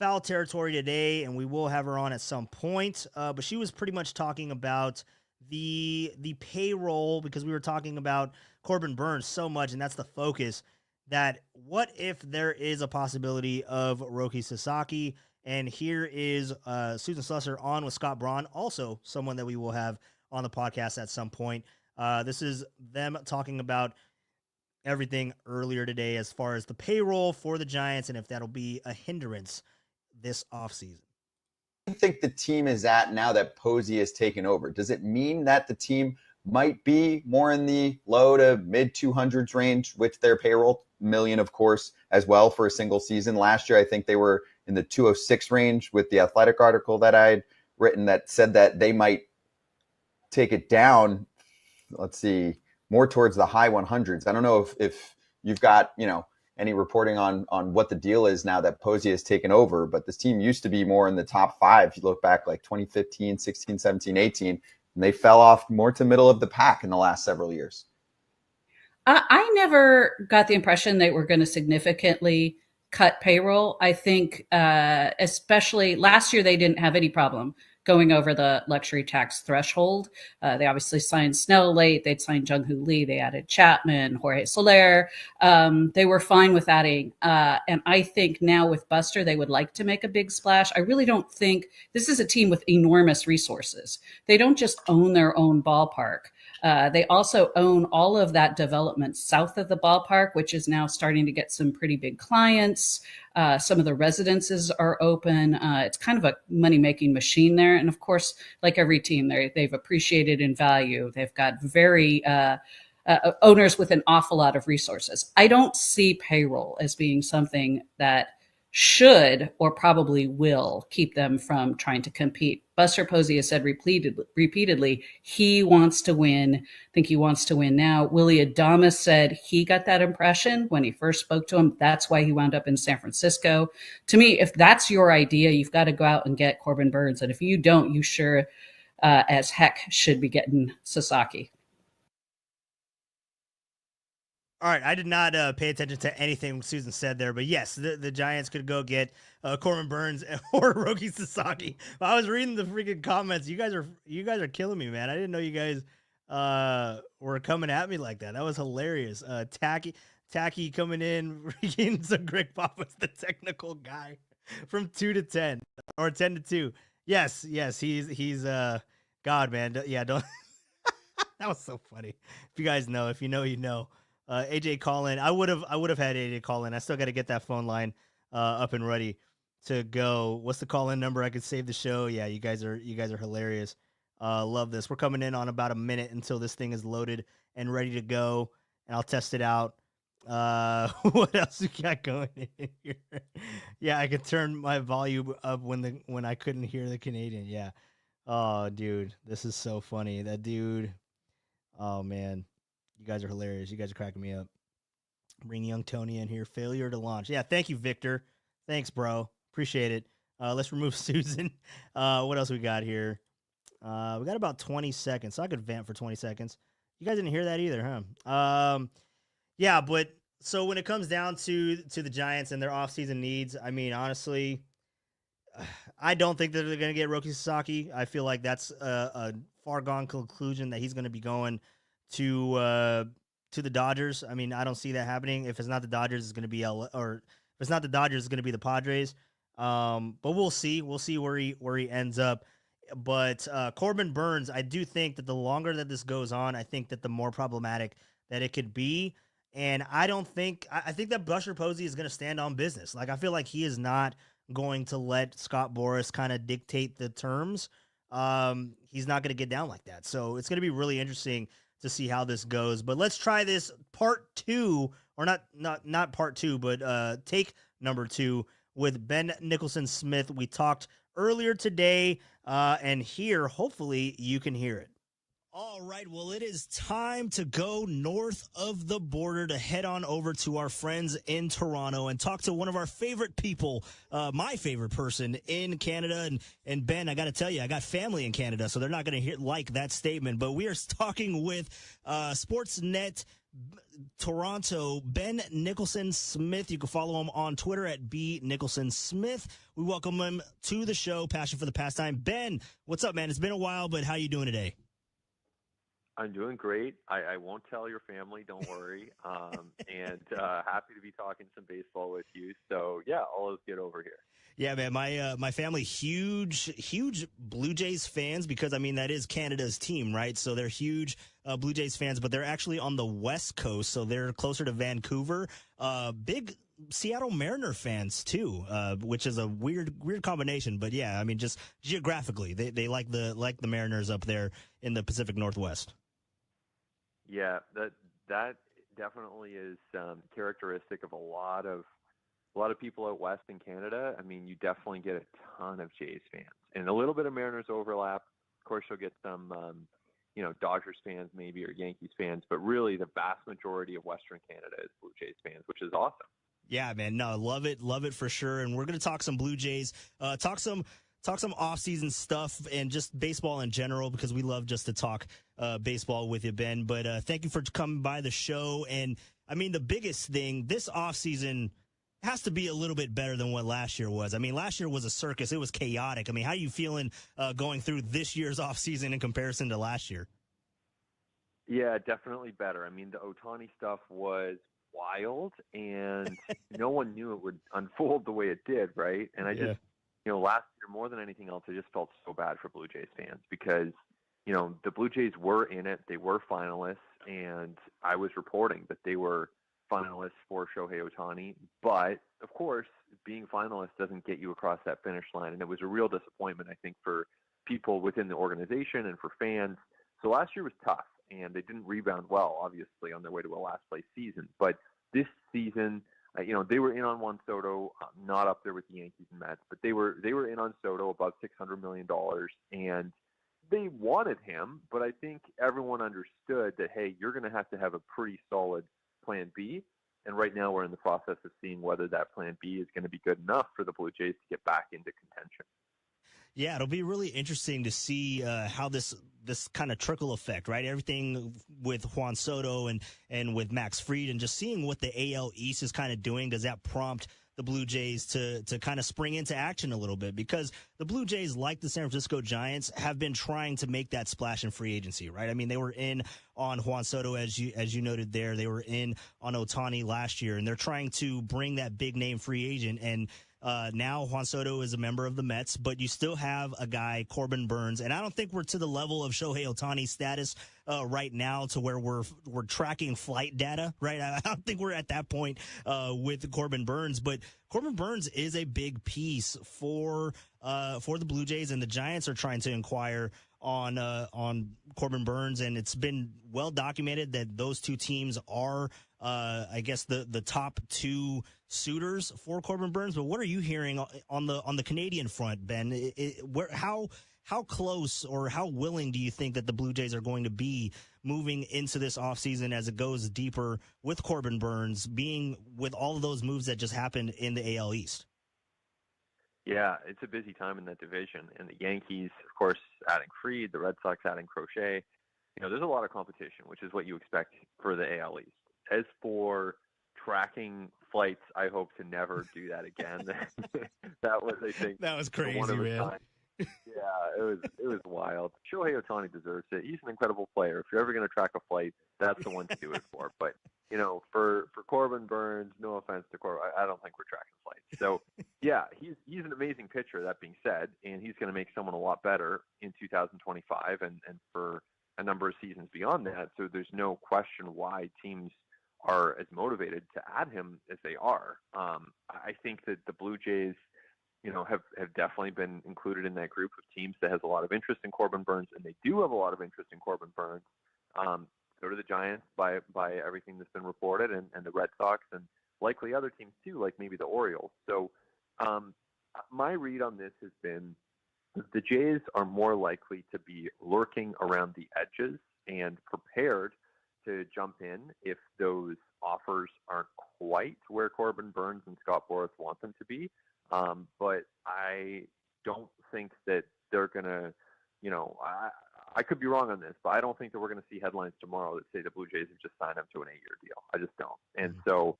Foul Territory today, and we will have her on at some point. But she was pretty much talking about the payroll because we were talking about Corbin Burnes so much, and that's the focus. That what if there is a possibility of Roki Sasaki? And here is Susan Slusser on with Scott Braun, also someone that we will have on the podcast at some point. This is them talking about everything earlier today as far as the payroll for the Giants and if that'll be a hindrance this offseason. I think the team is at now that Posey has taken over? Does it mean that the team might be more in the low to mid 200s range with their payroll? Million, of course, as well for a single season. Last year, I think they were in the 206 range with the Athletic article that I had written that said that they might take it down, let's see, more towards the high 100s. I don't know if you've got, any reporting on what the deal is now that Posey has taken over, but this team used to be more in the top 5. If you look back like 2015, 16, 17, 18, and they fell off more to middle of the pack in the last several years. I never got the impression they were going to significantly cut payroll. I think especially last year, they didn't have any problem going over the luxury tax threshold. They obviously signed Snell late. They'd signed Jung-Hoo Lee. They added Chapman, Jorge Soler. They were fine with adding. And I think now with Buster, they would like to make a big splash. I really don't think this is a team with enormous resources. They don't just own their own ballpark. They also own all of that development south of the ballpark, which is now starting to get some pretty big clients. Some of the residences are open. It's kind of a money-making machine there. And of course, like every team, they've appreciated in value. They've got very owners with an awful lot of resources. I don't see payroll as being something that should or probably will keep them from trying to compete. Buster Posey has said repeatedly he wants to win. I think he wants to win now. Willie Adames said he got that impression when he first spoke to him. That's why he wound up in San Francisco. To me, if that's your idea, you've got to go out and get Corbin Burnes. And if you don't, you sure as heck should be getting Sasaki. All right, I did not pay attention to anything Susan said there, but yes, the Giants could go get Corbin Burnes or Roki Sasaki. I was reading the freaking comments. You guys are killing me, man. I didn't know you guys were coming at me like that. That was hilarious. Tacky coming in, freaking so Greg Papa's the technical guy from 2 to 10 or 10 to 2. Yes, he's God, man. Yeah, don't. That was so funny. If you guys know, if you know, you know. AJ call in. I would have had AJ call in. I still got to get that phone line up and ready to go. What's the call in number? I could save the show. Yeah, you guys are hilarious. Love this. We're coming in on about a minute until this thing is loaded and ready to go, and I'll test it out. What else we got going in here? Yeah, I could turn my volume up when I couldn't hear the Canadian. Yeah. Oh, dude, this is so funny. That dude. Oh man. You guys are hilarious. You guys are cracking me up. Bring young Tony in here. Failure to launch. Yeah, thank you, Victor. Thanks, bro. Appreciate it. Let's remove Susan. What else we got here? We got about 20 seconds, so I could vamp for 20 seconds. You guys didn't hear that either, huh? Yeah, but so when it comes down to the Giants and their offseason needs, I mean, honestly, I don't think that they're going to get Roki Sasaki. I feel like that's a far gone conclusion that he's going to be going to the Dodgers. I mean, I don't see that happening. If it's not the Dodgers, it's going to be or if it's not the Dodgers, it's going to be the Padres. But we'll see. We'll see where he ends up. But Corbin Burnes, I do think that the longer that this goes on, I think that the more problematic that it could be. And I think that Busher Posey is going to stand on business. Like, I feel like he is not going to let Scott Boras kind of dictate the terms. He's not going to get down like that. So it's going to be really interesting to see how this goes. But let's try this part 2, or not part 2, but take number 2 with Ben Nicholson-Smith. We talked earlier today, and here, hopefully, you can hear it. All right, well, it is time to go north of the border to head on over to our friends in Toronto and talk to one of our favorite people, my favorite person in Canada. And Ben, I got to tell you, I got family in Canada, so they're not going to like that statement. But we are talking with Sportsnet Toronto, Ben Nicholson-Smith. You can follow him on Twitter at B Nicholson-Smith. We welcome him to the show, Passion for the Pastime. Ben, what's up, man? It's been a while, but how you doing today? I'm doing great. I won't tell your family, don't worry. And happy to be talking some baseball with you. So, yeah, all is good over here. Yeah, man, my family, huge Blue Jays fans, because, I mean, that is Canada's team, right? So they're huge Blue Jays fans, but they're actually on the West Coast, so they're closer to Vancouver. Big Seattle Mariner fans, too, which is a weird combination. But, yeah, I mean, just geographically, they like the Mariners up there in the Pacific Northwest. Yeah, that definitely is characteristic of a lot of people out west in Canada. I mean, you definitely get a ton of Jays fans and a little bit of Mariners overlap. Of course, you'll get some, Dodgers fans maybe, or Yankees fans, but really the vast majority of Western Canada is Blue Jays fans, which is awesome. Yeah, man. No, love it for sure. And we're going to talk some Blue Jays, talk some off-season stuff and just baseball in general, because we love just to talk baseball with you, Ben. But thank you for coming by the show. And, I mean, the biggest thing, this off-season has to be a little bit better than what last year was. I mean, last year was a circus. It was chaotic. I mean, how are you feeling going through this year's off-season in comparison to last year? Yeah, definitely better. I mean, the Ohtani stuff was wild, and no one knew it would unfold the way it did, right? And I just... last year, more than anything else, I just felt so bad for Blue Jays fans because, the Blue Jays were in it. They were finalists, and I was reporting that they were finalists for Shohei Ohtani. But, of course, being finalists doesn't get you across that finish line, and it was a real disappointment, I think, for people within the organization and for fans. So last year was tough, and they didn't rebound well, obviously, on their way to a last-place season. But this season... they were in on Juan Soto, not up there with the Yankees and Mets, but they were in on Soto, about $600 million, and they wanted him. But I think everyone understood that, hey, you're going to have a pretty solid plan B. And right now we're in the process of seeing whether that plan B is going to be good enough for the Blue Jays to get back into contention. Yeah, it'll be really interesting to see how this kind of trickle effect, right? Everything with Juan Soto and with Max Fried, and just seeing what the AL East is kind of doing. Does that prompt the Blue Jays to kind of spring into action a little bit? Because the Blue Jays, like the San Francisco Giants, have been trying to make that splash in free agency, right? I mean, they were in on Juan Soto, as you noted there. They were in on Ohtani last year, and they're trying to bring that big name free agent. And now Juan Soto is a member of the Mets, but you still have a guy, Corbin Burnes, and I don't think we're to the level of Shohei Ohtani's status right now to where we're tracking flight data, right? I don't think we're at that point with Corbin Burnes, but Corbin Burnes is a big piece for the Blue Jays, and the Giants are trying to inquire on Corbin Burnes, and it's been well documented that those two teams are, I guess, the top two suitors for Corbin Burnes. But what are you hearing on the Canadian front, Ben? How close or how willing do you think that the Blue Jays are going to be moving into this offseason as it goes deeper with Corbin Burnes, being with all of those moves that just happened in the AL East? Yeah, it's a busy time in that division. And the Yankees, of course, adding Fried, the Red Sox adding Crochet. There's a lot of competition, which is what you expect for the AL East. As for tracking flights, I hope to never do that again. That was, I think, that was crazy, one of a man. kind. Yeah, it was wild. Shohei Ohtani deserves it. He's an incredible player. If you're ever going to track a flight, that's the one to do it for. But for Corbin Burnes, no offense to Corbin, I don't think we're tracking flights. So yeah, he's an amazing pitcher. That being said, and he's going to make someone a lot better in 2025 and for a number of seasons beyond that. So there's no question why teams are as motivated to add him as they are. I think that the Blue Jays, have definitely been included in that group of teams that has a lot of interest in Corbin Burnes, and they do have a lot of interest in Corbin Burnes. So do the Giants by everything that's been reported, and the Red Sox, and likely other teams too, like maybe the Orioles. So my read on this has been the Jays are more likely to be lurking around the edges and prepared to jump in if those offers aren't quite where Corbin Burnes and Scott Boras want them to be. But I don't think that they're going to, I could be wrong on this, but I don't think that we're going to see headlines tomorrow that say the Blue Jays have just signed him to an 8-year deal. I just don't. And so,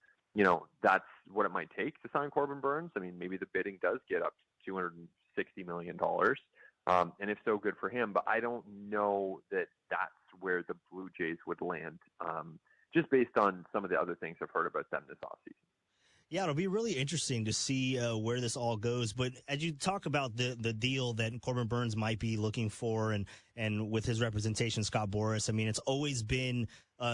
that's what it might take to sign Corbin Burnes. I mean, maybe the bidding does get up to $260 million. And if so, good for him. But I don't know that that's where the Blue Jays would land, just based on some of the other things I've heard about them this offseason. Yeah, it'll be really interesting to see where this all goes. But as you talk about the deal that Corbin Burnes might be looking for, and with his representation, Scott Boras, I mean, it's always been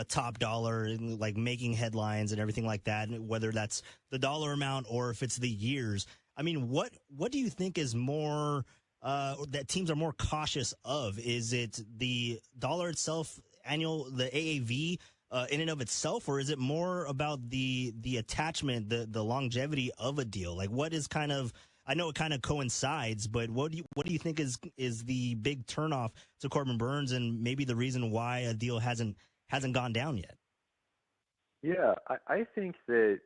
top dollar, and like making headlines and everything like that, whether that's the dollar amount or if it's the years. I mean, what do you think is more that teams are more cautious of? Is it the dollar itself, the AAV? In and of itself, or is it more about the attachment, the longevity of a deal? Like, what is kind of, I know it kind of coincides, but what do you think is the big turnoff to Corbin Burnes, and maybe the reason why a deal hasn't gone down yet? Yeah, I think that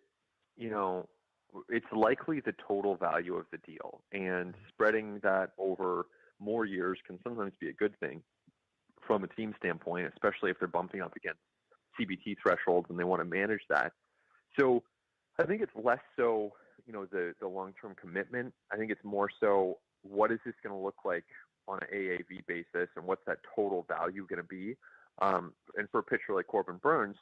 it's likely the total value of the deal, and spreading that over more years can sometimes be a good thing from a team standpoint, especially if they're bumping up against CBT thresholds and they want to manage that. So I think it's less so, the long-term commitment. I think it's more so, what is this going to look like on an AAV basis, and what's that total value going to be? And for a pitcher like Corbin Burnes,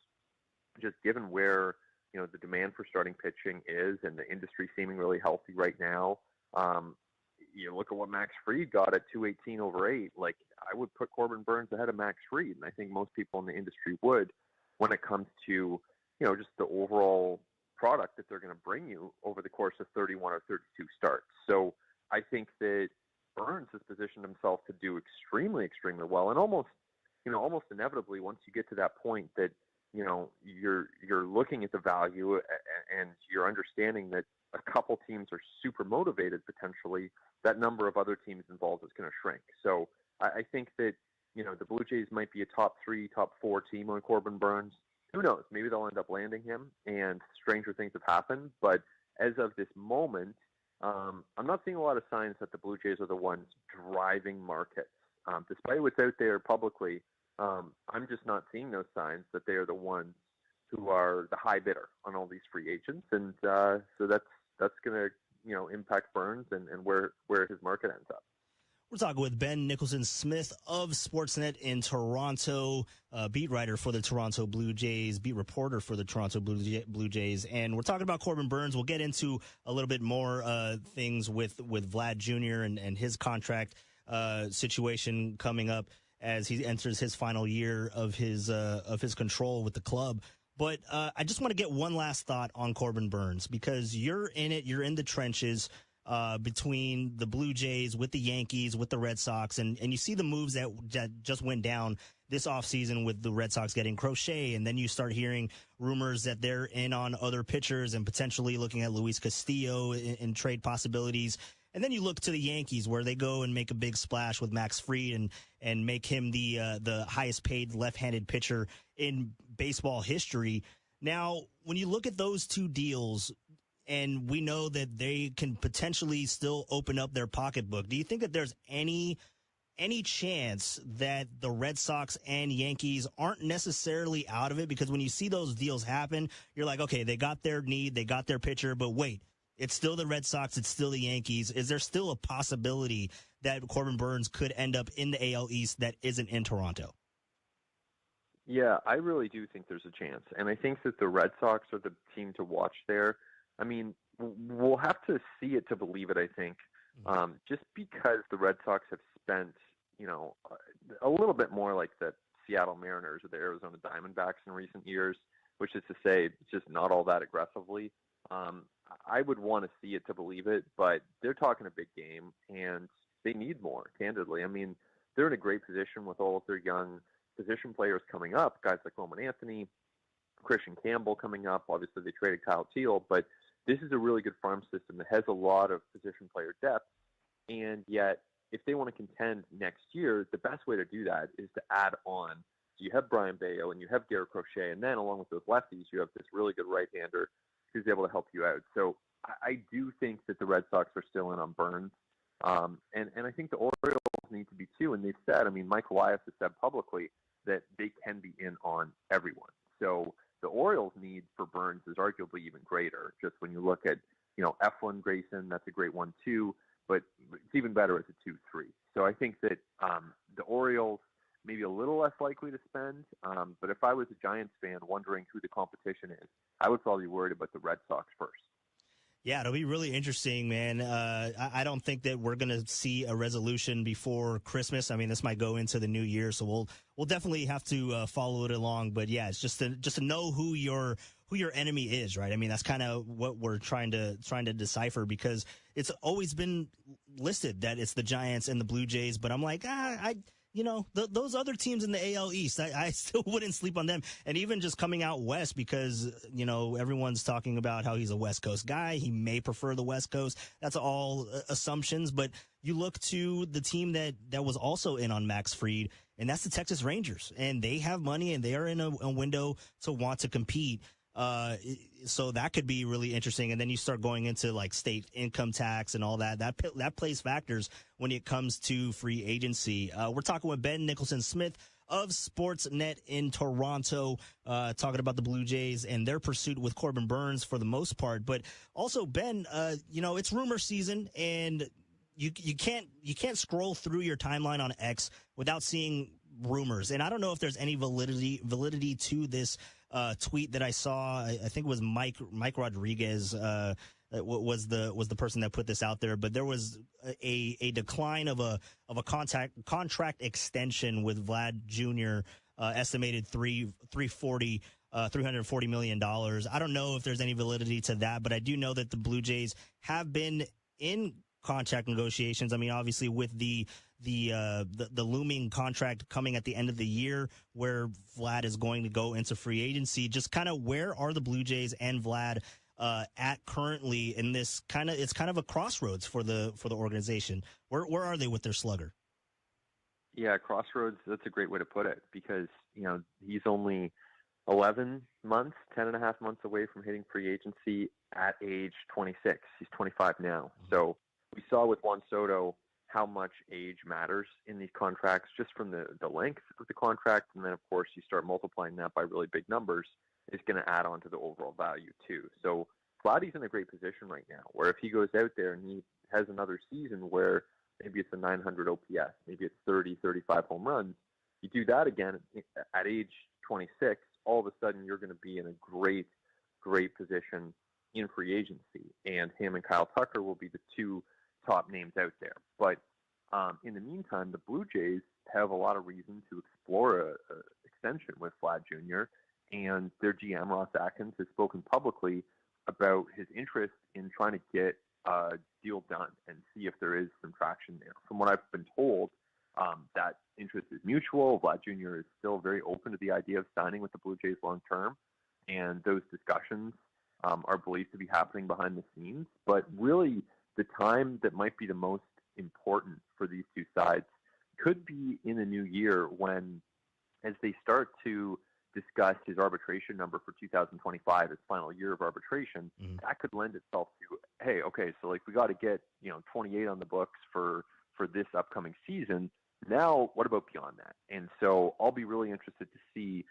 just given where, the demand for starting pitching is, and the industry seeming really healthy right now, look at what Max Fried got at 218 over 8. Like, I would put Corbin Burnes ahead of Max Fried, and I think most people in the industry would, when it comes to, just the overall product that they're going to bring you over the course of 31 or 32 starts. So I think that Burnes has positioned himself to do extremely, extremely well, and almost inevitably, once you get to that point that, you're looking at the value and you're understanding that a couple teams are super motivated potentially, that number of other teams involved is going to shrink. So I think that, the Blue Jays might be a top 3, top 4 team on Corbin Burnes. Who knows? Maybe they'll end up landing him, and stranger things have happened. But as of this moment, I'm not seeing a lot of signs that the Blue Jays are the ones driving markets. Despite what's out there publicly, I'm just not seeing those signs that they are the ones who are the high bidder on all these free agents. And so that's going to, impact Burnes and where his market ends up. We're talking with Ben Nicholson-Smith of Sportsnet in Toronto, beat writer for the Toronto Blue Jays, beat reporter for the Toronto Blue Jays. And we're talking about Corbin Burnes. We'll get into a little bit more things with Vlad Jr. and his contract situation coming up as he enters his final year of his control with the club. But I just want to get one last thought on Corbin Burnes, because you're in it, you're in the trenches between the Blue Jays, with the Yankees, with the Red Sox, and you see the moves that just went down this offseason with the Red Sox getting Crochet, and then you start hearing rumors that they're in on other pitchers and potentially looking at Luis Castillo in trade possibilities. And then you look to the Yankees, where they go and make a big splash with Max Fried and make him the highest paid left-handed pitcher in baseball history. Now, when you look at those two deals, and we know that they can potentially still open up their pocketbook, do you think that there's any chance that the Red Sox and Yankees aren't necessarily out of it? Because when you see those deals happen, you're like, okay, they got their need, they got their pitcher, but wait, It's still the Red Sox. It's still the Yankees. Is there still a possibility that Corbin Burnes could end up in the AL East that isn't in Toronto? Yeah, I really do think there's a chance. And I think that the Red Sox are the team to watch there. I mean, we'll have to see it to believe it, I think, just because the Red Sox have spent, a little bit more like the Seattle Mariners or the Arizona Diamondbacks in recent years, which is to say just not all that aggressively. I would want to see it to believe it, but they're talking a big game, and they need more, candidly. I mean, they're in a great position with all of their young position players coming up, guys like Roman Anthony, Christian Campbell coming up. Obviously, they traded Kyle Teal, but this is a really good farm system that has a lot of position player depth, and yet if they want to contend next year, the best way to do that is to add on. So you have Brian Bayo and you have Garrett Crochet, and then along with those lefties, you have this really good right-hander who's able to help you out. So I do think that the Red Sox are still in on Burnes. And I think the Orioles need to be too. And they've said, I mean, Mike Elias has said publicly that they can be in on everyone. So the Orioles' need for Burnes is arguably even greater. Just when you look at, Eflin, Grayson, that's a great one too. But it's even better as a 2-3. So I think that the Orioles maybe a little less likely to spend. But if I was a Giants fan wondering who the competition is, I would probably be worried about the Red Sox first. Yeah, it'll be really interesting, man. I don't think that we're going to see a resolution before Christmas. I mean, this might go into the new year, so we'll definitely have to follow it along. But yeah, it's just to know who your enemy is, right? I mean, that's kind of what we're trying to decipher, because it's always been listed that it's the Giants and the Blue Jays. But I'm like, those other teams in the AL East, I still wouldn't sleep on them. And even just coming out west, because, everyone's talking about how he's a West Coast guy. He may prefer the West Coast. That's all assumptions. But you look to the team that was also in on Max Fried, and that's the Texas Rangers. And they have money, and they are in a window to want to compete. So that could be really interesting. And then you start going into like state income tax and all that. That plays factors when it comes to free agency. We're talking with Ben Nicholson-Smith of Sportsnet in Toronto, talking about the Blue Jays and their pursuit with Corbin Burnes for the most part. But also, Ben, it's rumor season, and you can't scroll through your timeline on X without seeing rumors. And I don't know if there's any validity to this tweet that I saw. I think it was Mike Rodriguez was the person that put this out there. But there was a decline of a contract extension with Vlad Jr. Estimated $340 million. I don't know if there's any validity to that, but I do know that the Blue Jays have been in contract negotiations. I mean, obviously with the looming contract coming at the end of the year, where Vlad is going to go into free agency. Just kind of where are the Blue Jays and Vlad at currently in this it's kind of a crossroads for the organization. Where are they with their slugger? Yeah, crossroads, that's a great way to put it, because he's only 10 and a half months away from hitting free agency at age 26. He's 25 now. So we saw with Juan Soto how much age matters in these contracts, just from the length of the contract. And then, of course, you start multiplying that by really big numbers, it's going to add on to the overall value too. So Vladdy's in a great position right now, where if he goes out there and he has another season where maybe it's a 900 OPS, maybe it's 30, 35 home runs, you do that again at age 26, all of a sudden you're going to be in a great, great position in free agency. And him and Kyle Tucker will be the two top names out there. But in the meantime, the Blue Jays have a lot of reason to explore a extension with Vlad Jr. And their GM, Ross Atkins, has spoken publicly about his interest in trying to get a deal done and see if there is some traction there. From what I've been told, that interest is mutual. Vlad Jr. is still very open to the idea of signing with the Blue Jays long term, and those discussions are believed to be happening behind the scenes. But really, the time that might be the most important for these two sides could be in the new year, when, as they start to discuss his arbitration number for 2025, his final year of arbitration, that could lend itself to, hey, okay, so like we got to get 28 on the books for this upcoming season. Now, what about beyond that? And so I'll be really interested to see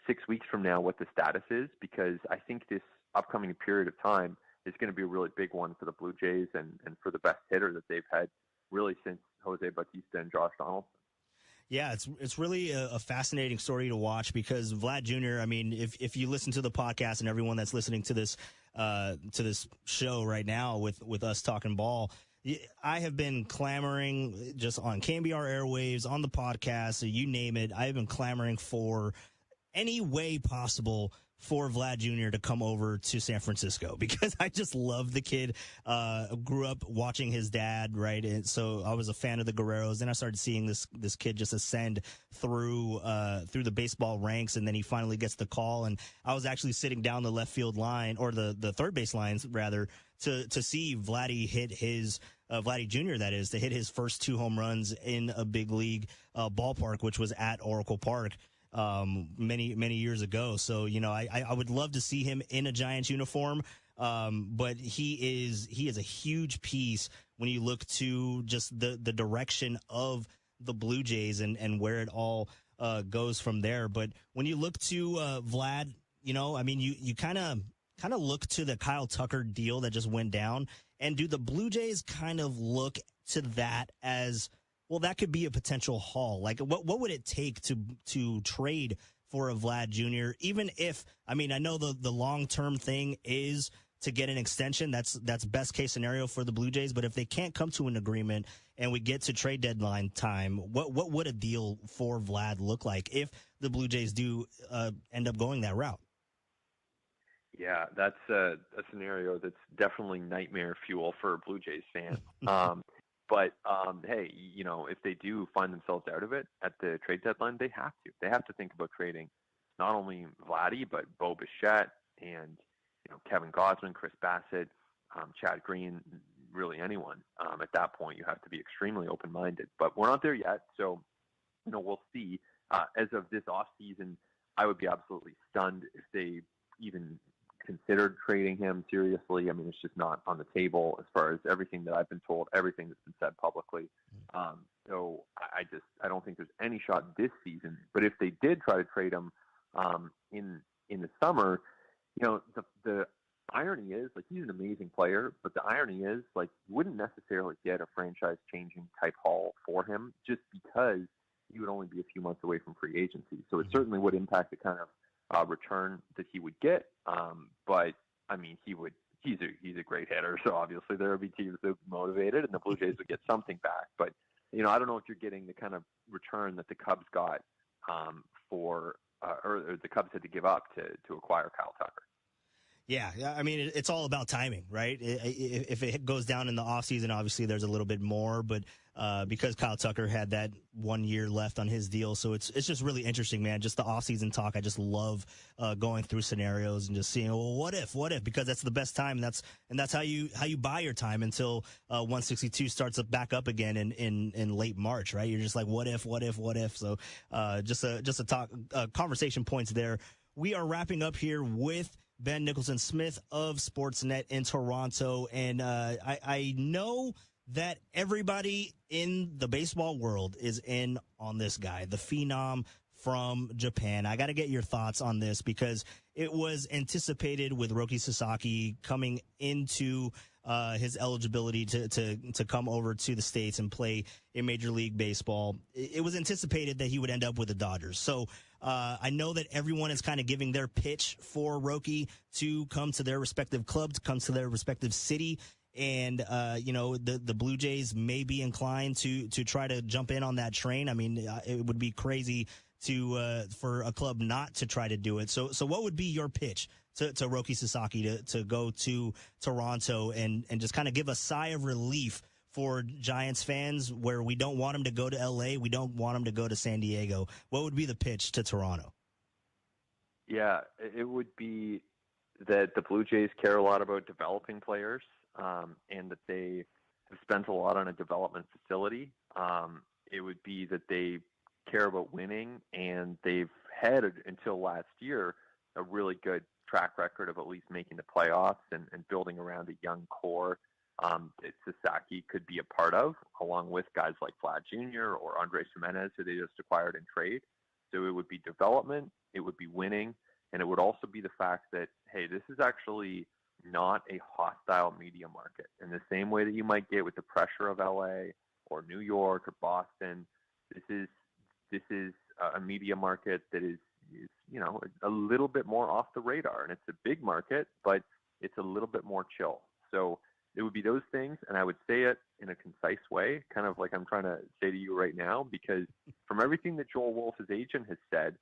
6 weeks from now what the status is, because I think this upcoming period of time is going to be a really big one for the Blue Jays and for the best hitter that they've had really since Jose Bautista and Josh Donaldson. Yeah, it's really a fascinating story to watch because Vlad Jr. I mean, if you listen to the podcast and everyone that's listening to this show right now with us talking ball, I have been clamoring just on KMBR airwaves, on the podcast, you name it. I have been clamoring for any way possible for Vlad Jr. to come over to San Francisco because I just love the kid. Grew up watching his dad, right? And so I was a fan of the Guerreros. Then I started seeing this kid just ascend through the baseball ranks, and then he finally gets the call. And I was actually sitting down the left field line, or the third base lines rather, to see Vladdy hit his Vladdy Jr. that is, to hit his first 2 home runs in a big league ballpark, which was at Oracle Park. Many years ago. So, I would love to see him in a Giants uniform. But he is a huge piece when you look to just the direction of the Blue Jays and where it all goes from there. But when you look to Vlad, you kind of look to the Kyle Tucker deal that just went down. And do the Blue Jays kind of look to that as, well, that could be a potential haul? Like, what would it take to trade for a Vlad Jr.? Even if, I know the long-term thing is to get an extension. That's best case scenario for the Blue Jays. But if they can't come to an agreement and we get to trade deadline time, what would a deal for Vlad look like if the Blue Jays do end up going that route? Yeah, that's a scenario that's definitely nightmare fuel for a Blue Jays fan. But, hey, if they do find themselves out of it at the trade deadline, they have to. They have to think about trading not only Vladdy, but Bo Bichette and, Kevin Gausman, Chris Bassett, Chad Green, really anyone. At that point, you have to be extremely open-minded. But we're not there yet, so, we'll see. As of this offseason, I would be absolutely stunned if they even considered trading him seriously. It's just not on the table as far as everything that I've been told, everything that's been said publicly. So I don't think there's any shot this season. But if they did try to trade him in the summer, the irony is, like, he's an amazing player, but the irony is, like, you wouldn't necessarily get a franchise-changing type haul for him just because he would only be a few months away from free agency. So it certainly would impact the kind of return that he would get. But he's a great hitter. So obviously there would be teams that would be motivated and the Blue Jays would get something back. But, I don't know if you're getting the kind of return that the Cubs got or the Cubs had to give up to acquire Kyle Tucker. Yeah. It's all about timing, right? If it goes down in the offseason, obviously there's a little bit more, but because Kyle Tucker had that 1 year left on his deal. So it's just really interesting, man. Just the offseason talk. I just love going through scenarios and just seeing, well, what if, because that's the best time. And that's how you buy your time until 162 starts back up again in late March, right? You're just like, what if? So just a talk, conversation points there. We are wrapping up here with Ben Nicholson-Smith of Sportsnet in Toronto. And I know that everybody in the baseball world is in on this guy, the phenom from Japan. I got to get your thoughts on this because it was anticipated with Roki Sasaki coming into his eligibility to come over to the States and play in Major League Baseball. It was anticipated that he would end up with the Dodgers. So I know that everyone is kind of giving their pitch for Roki to come to their respective clubs, come to their respective city. And, the Blue Jays may be inclined to try to jump in on that train. It would be crazy for a club not to try to do it. So what would be your pitch to Roki Sasaki to go to Toronto and just kind of give a sigh of relief for Giants fans where we don't want him to go to LA, we don't want him to go to San Diego? What would be the pitch to Toronto? Yeah, it would be that the Blue Jays care a lot about developing players, and that they have spent a lot on a development facility. It would be that they care about winning, and they've had until last year a really good track record of at least making the playoffs and building around a young core that Sasaki could be a part of, along with guys like Vlad Jr. or Andres Jimenez, who they just acquired in trade. So it would be development, it would be winning, and it would also be the fact that, hey, this is actually not a hostile media market. In the same way that you might get with the pressure of LA or New York or Boston, this is a media market that is a little bit more off the radar, and it's a big market, but it's a little bit more chill. So it would be those things, and I would say it in a concise way, kind of like I'm trying to say to you right now, because from everything that Joel Wolf, his agent, has said,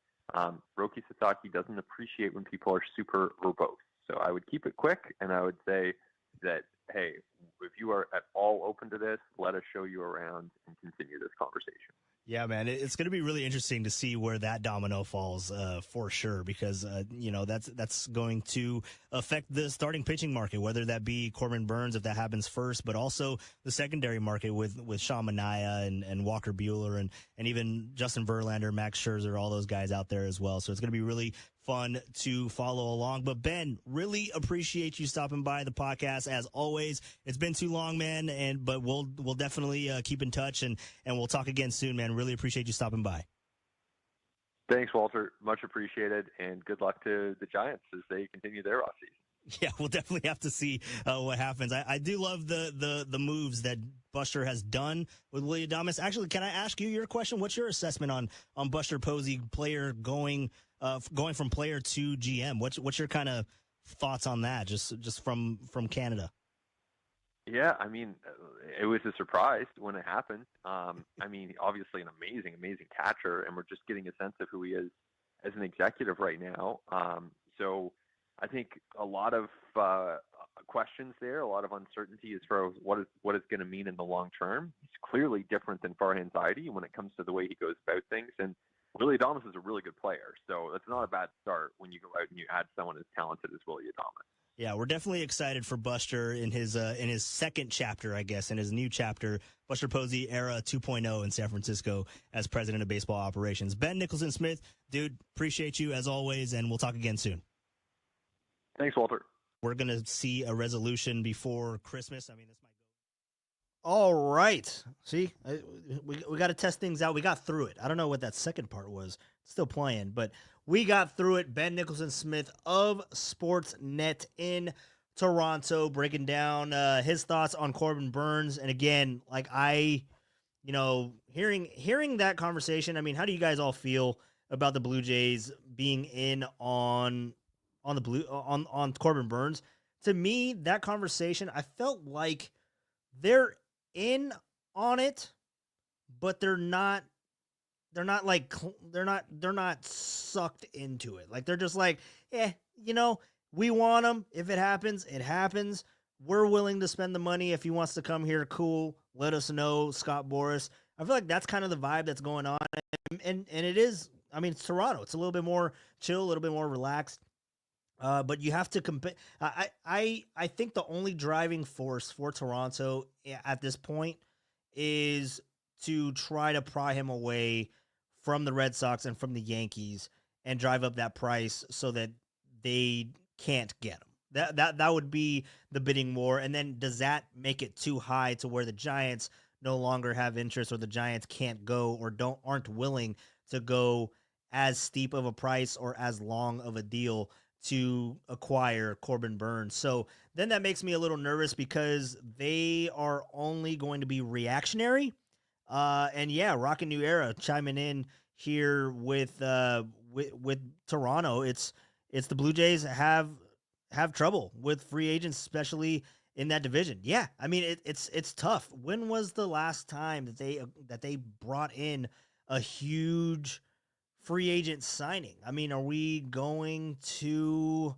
Roki Sasaki doesn't appreciate when people are super verbose. So I would keep it quick, and I would say that, hey, if you are at all open to this, let us show you around and continue this conversation. Yeah, man, it's going to be really interesting to see where that domino falls for sure, because, that's going to affect the starting pitching market, whether that be Corbin Burnes, if that happens first, but also the secondary market with Sean Manaea and Walker Buehler and even Justin Verlander, Max Scherzer, all those guys out there as well. So it's going to be really fun to follow along. But Ben, really appreciate you stopping by the podcast as always. It's been too long, man, but we'll definitely keep in touch and we'll talk again soon, man. Really appreciate you stopping by. Thanks, Walter. Much appreciated, and good luck to the Giants as they continue their off season. Yeah, we'll definitely have to see what happens. I do love the moves that Buster has done with Willy Adames. Actually, can I ask you your question? What's your assessment on Buster Posey, player going from player to GM? What's your kind of thoughts on that? Just from Canada. Yeah, I mean, it was a surprise when it happened. I mean, obviously an amazing catcher, and we're just getting a sense of who he is as an executive right now. So I think a lot of questions there, a lot of uncertainty as far as what it's going to mean in the long term. He's clearly different than Farhan Zaidi when it comes to the way he goes about things. And Willy Adames is a really good player, so that's not a bad start when you go out and you add someone as talented as Willy Adames. Yeah, we're definitely excited for Buster in his second chapter, I guess, in his new chapter, Buster Posey era 2.0 in San Francisco as president of baseball operations. Ben Nicholson-Smith, dude, appreciate you as always, and we'll talk again soon. Thanks, Walter. We're going to see a resolution before Christmas. I mean, this might go. All right. See, we got to test things out. We got through it. I don't know what that second part was. It's still playing, but we got through it. Ben Nicholson-Smith of Sportsnet in Toronto, breaking down his thoughts on Corbin Burnes. And again, like hearing that conversation. I mean, how do you guys all feel about the Blue Jays being in on Corbin Burnes? To me, that conversation, I felt like they're in on it, but they're not sucked into it. Like, they're just like, we want him. If it happens, it happens. We're willing to spend the money. If he wants to come here, cool. Let us know, Scott Boras. I feel like that's kind of the vibe that's going on. And it is, I mean, it's Toronto. It's a little bit more chill, a little bit more relaxed. But you have to compare. I think the only driving force for Toronto at this point is to try to pry him away from the Red Sox and from the Yankees and drive up that price so that they can't get him. That would be the bidding war. And then does that make it too high to where the Giants no longer have interest, or the Giants can't go or aren't willing to go as steep of a price or as long of a deal to acquire Corbin Burnes? So then that makes me a little nervous, because they are only going to be reactionary. And yeah, Rockin' New Era chiming in here with Toronto. It's the Blue Jays have trouble with free agents, especially in that division. Yeah, I mean, it's tough. When was the last time that they brought in a huge free agent signing? I mean, are we going to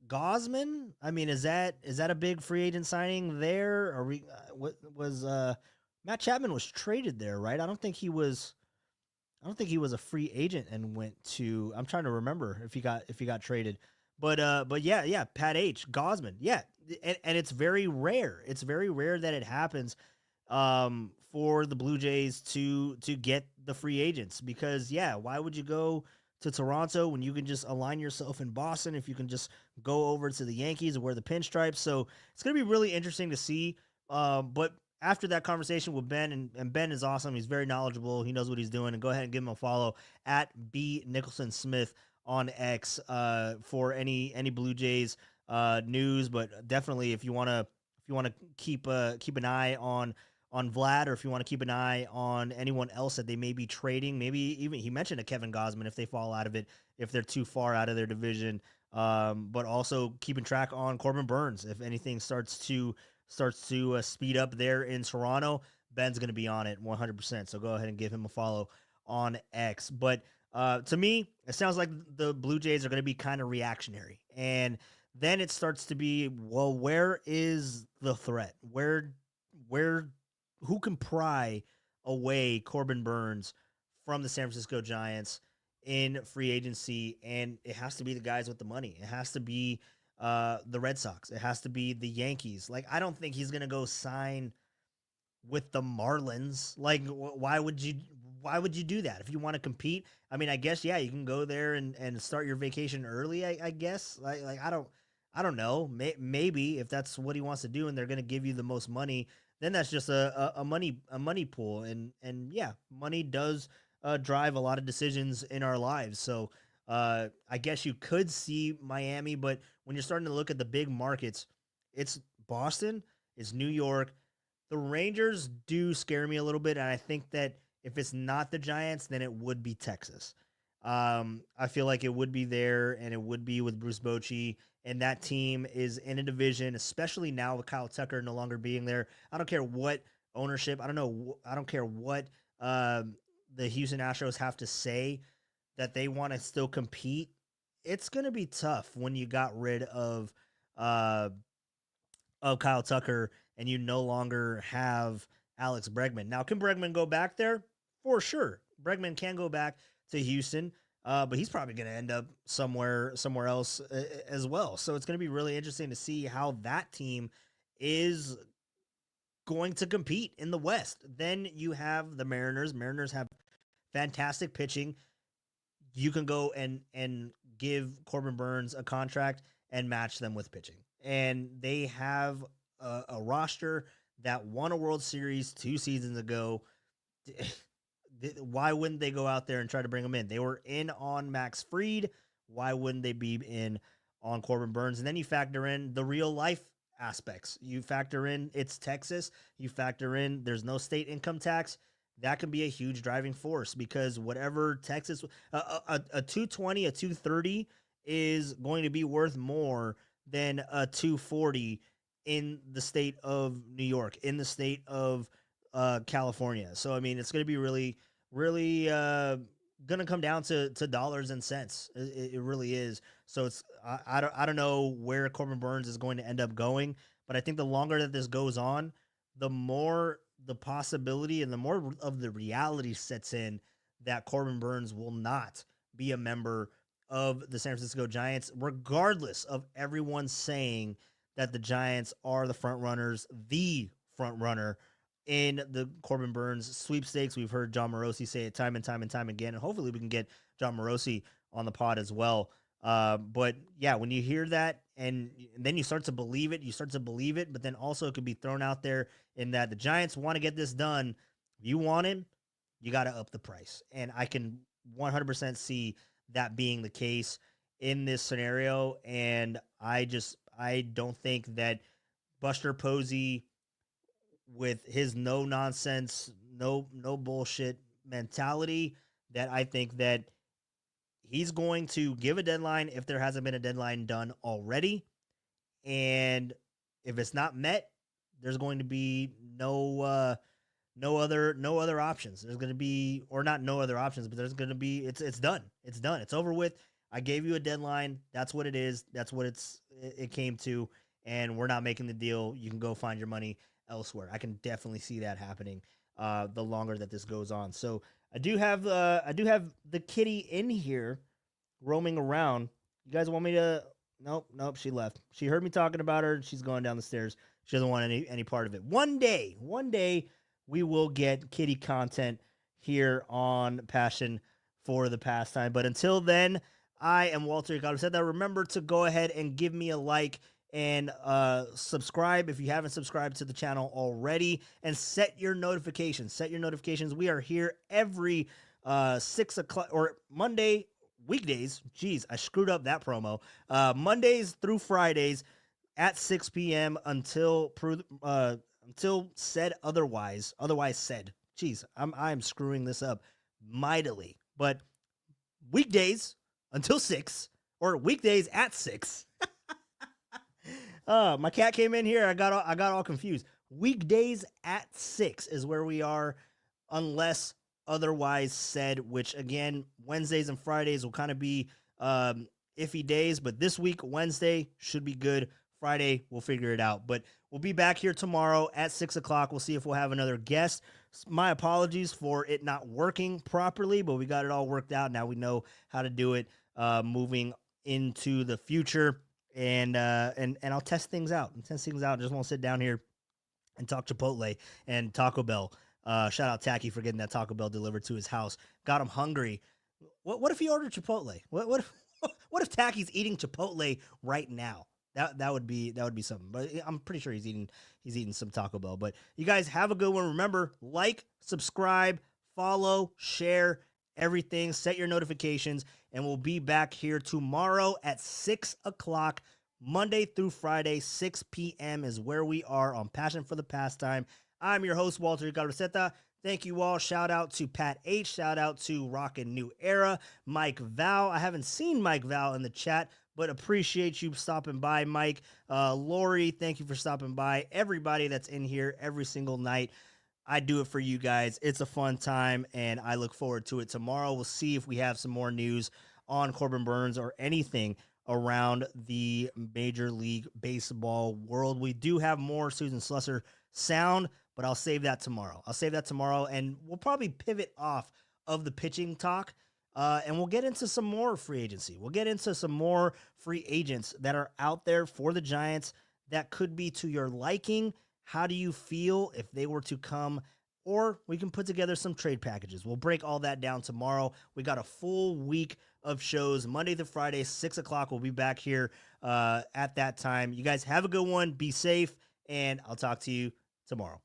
Gosman? I mean, is that a big free agent signing there? Are we what was Matt Chapman was traded there, right? I don't think he was a free agent and went to, I'm trying to remember if he got traded. But yeah, Pat H, Gosman. Yeah. And it's very rare. It's very rare that it happens for the Blue Jays to get the free agents, because why would you go to Toronto when you can just align yourself in Boston, if you can just go over to the Yankees and wear the pinstripes? So it's going to be really interesting to see. But after that conversation with Ben, and Ben is awesome. He's very knowledgeable. He knows what he's doing. And go ahead and give him a follow at B Nicholson Smith on X for any Blue Jays news, but definitely if you want to keep an eye on Vlad, or if you want to keep an eye on anyone else that they may be trading, maybe even he mentioned a Kevin Gausman if they fall out of it, if they're too far out of their division. But also keeping track on Corbin Burnes. If anything starts to speed up there in Toronto, Ben's going to be on it 100%. So go ahead and give him a follow on X. But to me, it sounds like the Blue Jays are going to be kind of reactionary. And then it starts to be, well, where is the threat? Who can pry away Corbin Burnes from the San Francisco Giants in free agency? And it has to be the guys with the money. It has to be the Red Sox. It has to be the Yankees. Like, I don't think he's going to go sign with the Marlins. Like, why would you do that? If you want to compete, I mean, I guess, yeah, you can go there and start your vacation early, I guess. Like, I don't know. Maybe if that's what he wants to do and they're going to give you the most money, then that's just a money pool. And yeah, money does drive a lot of decisions in our lives. So I guess you could see Miami, but when you're starting to look at the big markets, it's Boston, it's New York. The Rangers do scare me a little bit, and I think that if it's not the Giants, then it would be Texas. I feel like it would be there, and it would be with Bruce Bochy, and that team is in a division, especially now with Kyle Tucker no longer being there. I don't care what ownership, I don't care what the Houston Astros have to say that they want to still compete. It's going to be tough when you got rid of Kyle Tucker and you no longer have Alex Bregman. Now, can Bregman go back there? For sure. Bregman can go back to Houston, but he's probably going to end up somewhere else as well. So it's going to be really interesting to see how that team is going to compete in the West. Then you have the Mariners. Mariners have fantastic pitching. You can go and give Corbin Burnes a contract and match them with pitching. And they have a roster that won a World Series 2 seasons ago. Why wouldn't they go out there and try to bring them in? They were in on Max Fried. Why wouldn't they be in on Corbin Burnes? And then you factor in the real life aspects. You factor in it's Texas. You factor in there's no state income tax. That can be a huge driving force, because whatever Texas, a 220, a 230 is going to be worth more than a 240 in the state of New York, in the state of California. So, I mean, it's going to be really, really going to come down to dollars and cents. It really is. So I don't know where Corbin Burnes is going to end up going, but I think the longer that this goes on, the more the possibility and the more of the reality sets in that Corbin Burnes will not be a member of the San Francisco Giants, regardless of everyone saying that the Giants are the front runners, the front runner in the Corbin Burnes sweepstakes. We've heard John Morosi say it time and time and time again, and hopefully we can get John Morosi on the pod as well. But yeah, when you hear that and then you start to believe it, but then also it could be thrown out there in that the Giants want to get this done. If you want him, you got to up the price. And I can 100% see that being the case in this scenario. And I don't think that Buster Posey, with his no nonsense, no bullshit mentality, that I think that he's going to give a deadline if there hasn't been a deadline done already. And if it's not met, there's going to be no other options. There's going to be, or not no other options, but there's going to be, it's done. It's done. It's over with. I gave you a deadline. That's what it is. That's what it came to. And we're not making the deal. You can go find your money elsewhere. I can definitely see that happening the longer that this goes on. So I do have the kitty in here roaming around. You guys want me to? Nope. She left. She heard me talking about her. She's going down the stairs. She doesn't want any part of it. One day we will get kitty content here on Passion for the Pastime. But until then, I am Walter Ricardo. Said that. Remember to go ahead and give me a like and subscribe if you haven't subscribed to the channel already, and set your notifications. We are here every 6 o'clock, or Monday, weekdays. Geez, I screwed up that promo. Mondays through Fridays at 6 p.m. until said otherwise. Otherwise said. Geez, I'm screwing this up mightily. But weekdays until 6 or weekdays at 6. My cat came in here. I got all confused. Weekdays at 6 is where we are, unless otherwise said, which again, Wednesdays and Fridays will kind of be iffy days, but this week, Wednesday should be good. Friday, we'll figure it out. But we'll be back here tomorrow at 6 o'clock. We'll see if we'll have another guest. My apologies for it not working properly, but we got it all worked out. Now we know how to do it moving into the future. And I'll test things out. Just won't sit down here and talk Chipotle and Taco Bell. Shout out Tacky for getting that Taco Bell delivered to his house. Got him hungry. What if he ordered Chipotle? What if Tacky's eating Chipotle right now? That would be something. But I'm pretty sure he's eating some Taco Bell. But you guys have a good one. Remember, like, subscribe, follow, share everything. Set your notifications, and we'll be back here tomorrow at 6 o'clock. Monday through Friday, 6 p.m. is where we are on Passion for the Pastime. I'm your host, Walter Garceta. Thank you all. Shout out to Pat H. Shout out to Rockin' New Era. Mike Val. I haven't seen Mike Val in the chat, but appreciate you stopping by, Mike. Lori, thank you for stopping by. Everybody that's in here every single night, I do it for you guys. It's a fun time, and I look forward to it tomorrow. We'll see if we have some more news on Corbin Burnes or anything around the Major League Baseball world. We do have more Susan Slusser sound, but I'll save that tomorrow. And we'll probably pivot off of the pitching talk, and we'll get into some more free agency. We'll get into some more free agents that are out there for the Giants that could be to your liking. How do you feel if they were to come? Or we can put together some trade packages. We'll break all that down tomorrow. We got a full week of shows, Monday to Friday, 6 o'clock. We'll be back here at that time. You guys have a good one. Be safe, and I'll talk to you tomorrow.